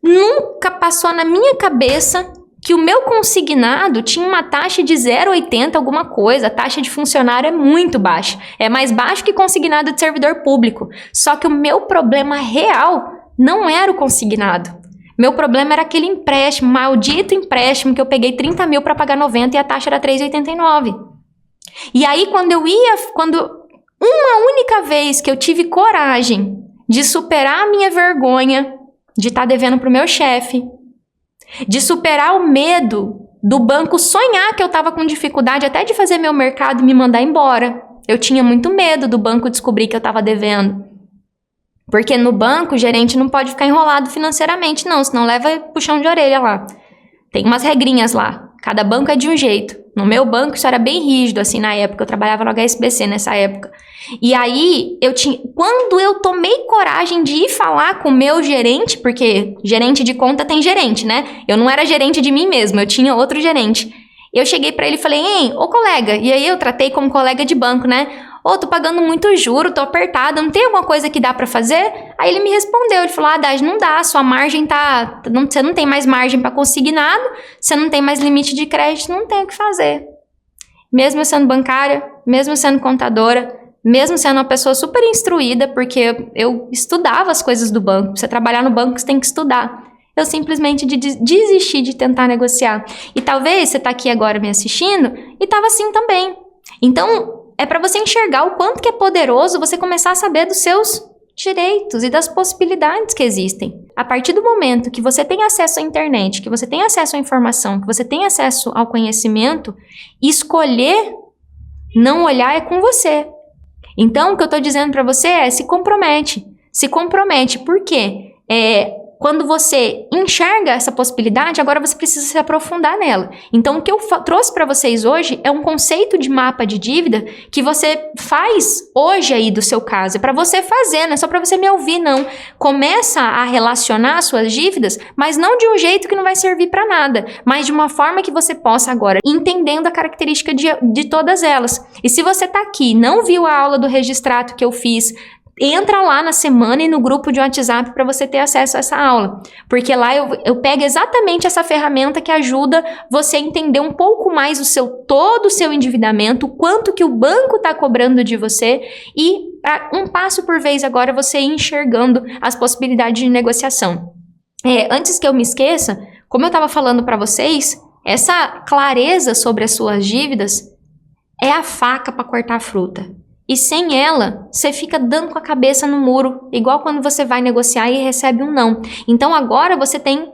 Nunca passou na minha cabeça que o meu consignado tinha uma taxa de 0,80 alguma coisa. A taxa de funcionário é muito baixa. É mais baixo que consignado de servidor público. Só que o meu problema real não era o consignado. Meu problema era aquele empréstimo, maldito empréstimo, que eu peguei 30 mil para pagar 90 e a taxa era 3,89. E aí, quando uma única vez que eu tive coragem de superar a minha vergonha de estar devendo para o meu chefe, de superar o medo do banco sonhar que eu estava com dificuldade até de fazer meu mercado e me mandar embora. Eu tinha muito medo do banco descobrir que eu estava devendo. Porque no banco, o gerente não pode ficar enrolado financeiramente, não, senão leva puxão de orelha lá. Tem umas regrinhas lá. Cada banco é de um jeito. No meu banco, isso era bem rígido, assim, na época. Eu trabalhava no HSBC nessa época. E aí, quando eu tomei coragem de ir falar com o meu gerente, porque gerente de conta tem gerente, né? Eu não era gerente de mim mesma, eu tinha outro gerente. Eu cheguei pra ele e falei, ei, ô colega, e aí eu tratei como colega de banco, né? Ô, tô pagando muito juro, tô apertada, não tem alguma coisa que dá pra fazer? Aí ele me respondeu, ele falou, Daj, não dá, sua margem você não tem mais margem pra conseguir nada, você não tem mais limite de crédito, não tem o que fazer. Mesmo eu sendo bancária, mesmo sendo contadora, mesmo sendo uma pessoa super instruída, porque eu estudava as coisas do banco, pra você trabalhar no banco você tem que estudar. Eu simplesmente desisti de tentar negociar. E talvez você tá aqui agora me assistindo e tava assim também. Então, é para você enxergar o quanto que é poderoso você começar a saber dos seus direitos e das possibilidades que existem. A partir do momento que você tem acesso à internet, que você tem acesso à informação, que você tem acesso ao conhecimento, escolher não olhar é com você. Então, o que eu tô dizendo para você é se compromete. Se compromete, por quê? Quando você enxerga essa possibilidade, agora você precisa se aprofundar nela. Então, o que eu trouxe para vocês hoje é um conceito de mapa de dívida que você faz hoje aí do seu caso. É para você fazer, não é só para você me ouvir, não. Começa a relacionar suas dívidas, mas não de um jeito que não vai servir para nada, mas de uma forma que você possa agora, entendendo a característica de todas elas. E se você tá aqui, não viu a aula do registrato que eu fiz, entra lá na semana e no grupo de WhatsApp para você ter acesso a essa aula. Porque lá eu pego exatamente essa ferramenta que ajuda você a entender um pouco mais todo o seu endividamento, o quanto que o banco está cobrando de você e um passo por vez agora você ir enxergando as possibilidades de negociação. Antes que eu me esqueça, como eu estava falando para vocês, essa clareza sobre as suas dívidas é a faca para cortar a fruta. E sem ela, você fica dando com a cabeça no muro, igual quando você vai negociar e recebe um não. Então agora você tem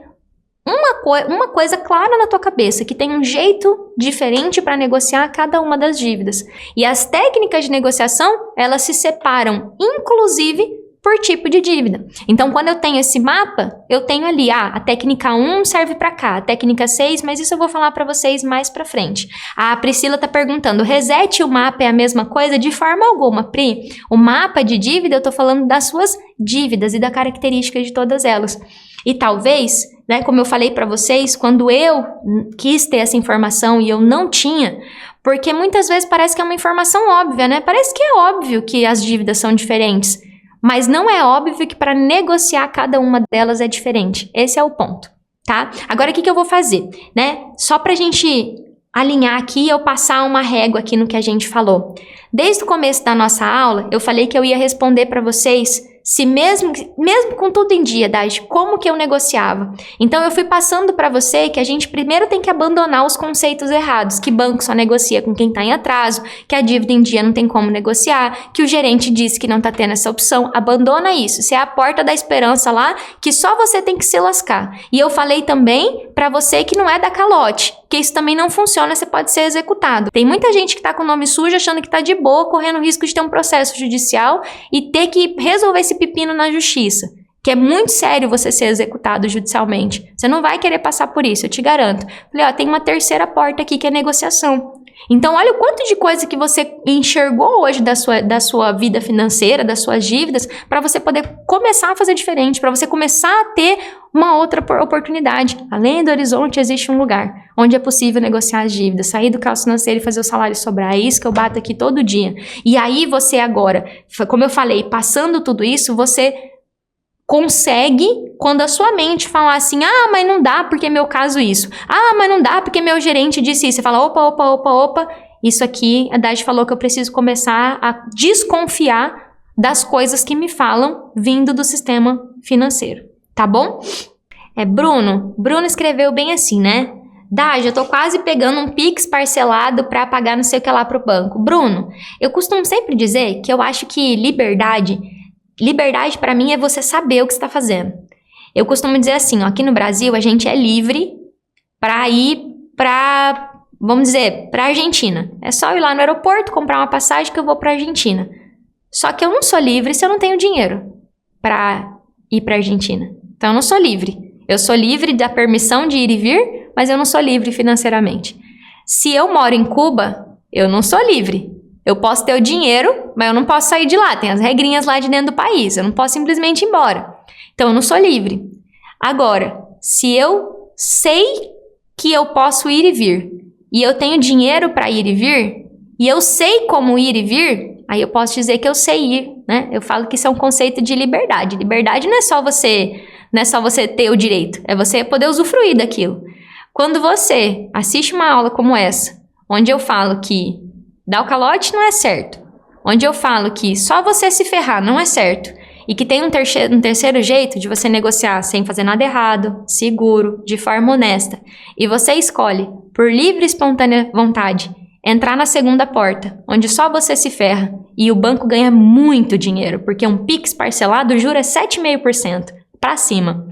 uma coisa clara na tua cabeça, que tem um jeito diferente para negociar cada uma das dívidas. E as técnicas de negociação, elas se separam, inclusive por tipo de dívida. Então, quando eu tenho esse mapa, eu tenho ali, a técnica 1 serve para cá, a técnica 6, mas isso eu vou falar para vocês mais para frente. A Priscila tá perguntando, reset e o mapa é a mesma coisa? De forma alguma, Pri. O mapa de dívida, eu tô falando das suas dívidas e da característica de todas elas. E talvez, né, como eu falei para vocês, quando eu quis ter essa informação e eu não tinha, porque muitas vezes parece que é uma informação óbvia, né? Parece que é óbvio que as dívidas são diferentes. Mas não é óbvio que para negociar cada uma delas é diferente. Esse é o ponto, tá? Agora, o que eu vou fazer, né? Só pra gente alinhar aqui e eu passar uma régua aqui no que a gente falou. Desde o começo da nossa aula, eu falei que eu ia responder para vocês se mesmo com tudo em dia, Daj, como que eu negociava. Então, eu fui passando para você que a gente primeiro tem que abandonar os conceitos errados, que banco só negocia com quem está em atraso, que a dívida em dia não tem como negociar, que o gerente disse que não está tendo essa opção. Abandona isso. Isso é a porta da esperança lá, que só você tem que se lascar. E eu falei também para você que não é da calote, que isso também não funciona, você pode ser executado. Tem muita gente que está com o nome sujo, achando que está de boa, correndo risco de ter um processo judicial e ter que resolver esse pepino na justiça, que é muito sério você ser executado judicialmente. Você não vai querer passar por isso, eu te garanto. Falei, tem uma terceira porta aqui que é negociação. Então, olha o quanto de coisa que você enxergou hoje da sua vida financeira, das suas dívidas, para você poder começar a fazer diferente, para você começar a ter uma outra oportunidade. Além do horizonte, existe um lugar onde é possível negociar as dívidas, sair do caos financeiro e fazer o salário sobrar. É isso que eu bato aqui todo dia. E aí você agora, como eu falei, passando tudo isso, você consegue, quando a sua mente falar assim, mas não dá porque é meu caso isso. Mas não dá porque meu gerente disse isso. Você fala, opa. Isso aqui, a Daj falou que eu preciso começar a desconfiar das coisas que me falam vindo do sistema financeiro. Tá bom? Bruno escreveu bem assim, né? Daj, eu tô quase pegando um Pix parcelado pra pagar não sei o que lá pro banco. Bruno, eu costumo sempre dizer que eu acho que liberdade para mim é você saber o que você está fazendo. Eu costumo dizer assim, aqui no Brasil a gente é livre para ir para vamos dizer, para a Argentina. É só ir lá no aeroporto, comprar uma passagem que eu vou para a Argentina. Só que eu não sou livre se eu não tenho dinheiro para ir para a Argentina. Então eu não sou livre. Eu sou livre da permissão de ir e vir, mas eu não sou livre financeiramente. Se eu moro em Cuba, eu não sou livre. Eu posso ter o dinheiro, mas eu não posso sair de lá. Tem as regrinhas lá de dentro do país. Eu não posso simplesmente ir embora. Então eu não sou livre. Agora, se eu sei que eu posso ir e vir, e eu tenho dinheiro para ir e vir, e eu sei como ir e vir, aí eu posso dizer que eu sei ir, né? Eu falo que isso é um conceito de liberdade. Liberdade não é só você ter o direito, é você poder usufruir daquilo. Quando você assiste uma aula como essa, onde eu falo que dar o calote não é certo, onde eu falo que só você se ferrar não é certo, e que tem um terceiro jeito de você negociar sem fazer nada errado, seguro, de forma honesta, e você escolhe, por livre e espontânea vontade, entrar na segunda porta, onde só você se ferra, e o banco ganha muito dinheiro, porque um Pix parcelado, o juro é 7,5% para cima.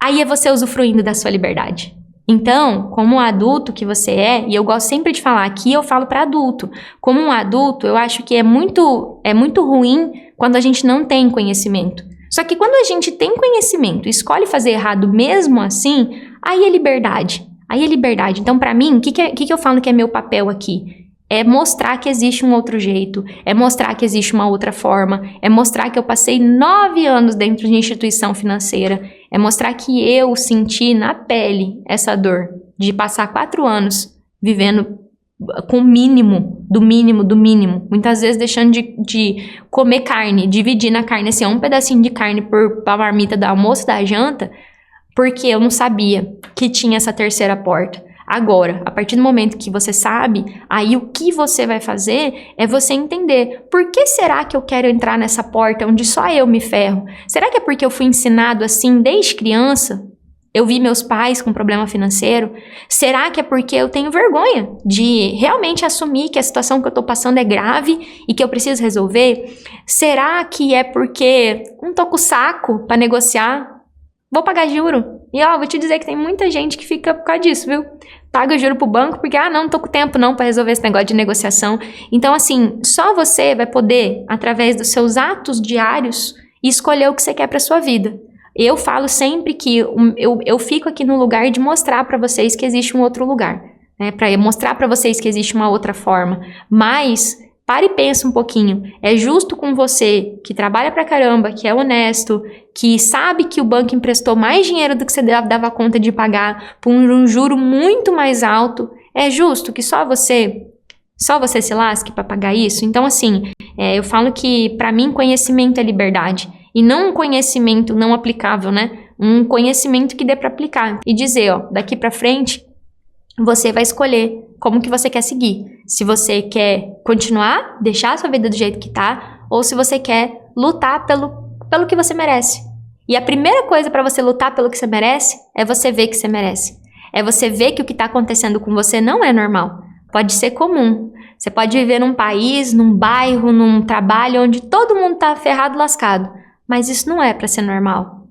Aí é você usufruindo da sua liberdade. Então, como um adulto que você é, e eu gosto sempre de falar aqui, eu falo para adulto. Como um adulto, eu acho que é muito ruim quando a gente não tem conhecimento. Só que quando a gente tem conhecimento e escolhe fazer errado mesmo assim, aí é liberdade. Aí é liberdade. Então, para mim, o que eu falo que é meu papel aqui? É mostrar que existe um outro jeito, é mostrar que existe uma outra forma, é mostrar que eu passei 9 anos dentro de instituição financeira, é mostrar que eu senti na pele essa dor de passar 4 anos vivendo com o mínimo, do mínimo, do mínimo. Muitas vezes deixando de comer carne, dividir na carne, assim, um pedacinho de carne pra marmita do almoço, da janta, porque eu não sabia que tinha essa terceira porta. Agora, a partir do momento que você sabe, aí o que você vai fazer é você entender por que será que eu quero entrar nessa porta onde só eu me ferro? Será que é porque eu fui ensinado assim desde criança? Eu vi meus pais com problema financeiro? Será que é porque eu tenho vergonha de realmente assumir que a situação que eu tô passando é grave e que eu preciso resolver? Será que é porque não tô com o saco para negociar? Vou pagar juro. E ó, vou te dizer que tem muita gente que fica por causa disso, viu? Paga juro pro banco porque, não tô com tempo não para resolver esse negócio de negociação. Então, assim, só você vai poder, através dos seus atos diários, escolher o que você quer pra sua vida. Eu falo sempre que eu fico aqui no lugar de mostrar para vocês que existe um outro lugar, né? Para mostrar para vocês que existe uma outra forma. Mas pare e pensa um pouquinho. É justo com você que trabalha pra caramba, que é honesto, que sabe que o banco emprestou mais dinheiro do que você dava conta de pagar por um juro muito mais alto? É justo que só você se lasque para pagar isso? Então, assim, eu falo que para mim conhecimento é liberdade. E não um conhecimento não aplicável, né? Um conhecimento que dê para aplicar. E dizer, ó, daqui para frente, você vai escolher como que você quer seguir. Se você quer continuar, deixar a sua vida do jeito que tá, ou se você quer lutar pelo que você merece. E a primeira coisa para você lutar pelo que você merece é você ver que você merece. É você ver que o que tá acontecendo com você não é normal. Pode ser comum. Você pode viver num país, num bairro, num trabalho onde todo mundo tá ferrado, lascado. Mas isso não é para ser normal.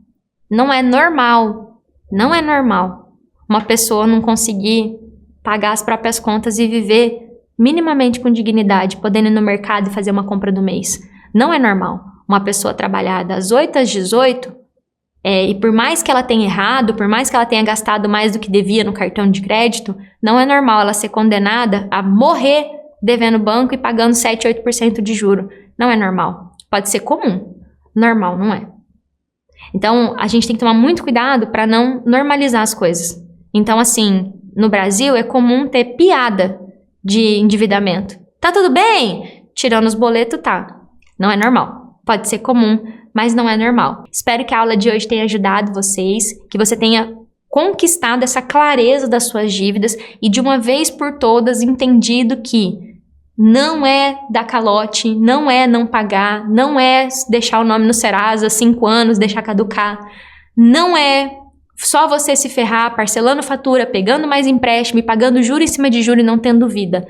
Não é normal. Não é normal uma pessoa não conseguir pagar as próprias contas e viver minimamente com dignidade, podendo ir no mercado e fazer uma compra do mês. Não é normal uma pessoa trabalhar das 8 às 18 e por mais que ela tenha errado, por mais que ela tenha gastado mais do que devia no cartão de crédito, não é normal ela ser condenada a morrer devendo banco e pagando 7, 8% de juro. Não é normal. Pode ser comum. Normal, não é. Então, a gente tem que tomar muito cuidado para não normalizar as coisas. Então, assim, no Brasil é comum ter piada de endividamento. Tá tudo bem? Tirando os boletos, tá. Não é normal. Pode ser comum, mas não é normal. Espero que a aula de hoje tenha ajudado vocês, que você tenha conquistado essa clareza das suas dívidas e de uma vez por todas entendido que não é dar calote, não é não pagar, não é deixar o nome no Serasa 5 anos, deixar caducar, não é só você se ferrar parcelando fatura, pegando mais empréstimo e pagando juro em cima de juro e não tendo vida.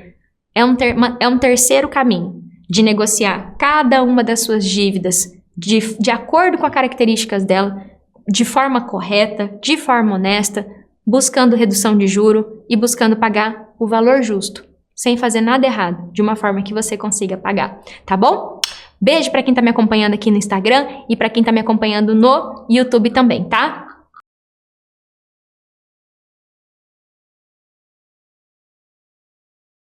É um terceiro caminho de negociar cada uma das suas dívidas de acordo com as características dela, de forma correta, de forma honesta, buscando redução de juro e buscando pagar o valor justo, sem fazer nada errado, de uma forma que você consiga pagar, tá bom? Beijo para quem tá me acompanhando aqui no Instagram e para quem tá me acompanhando no YouTube também, tá?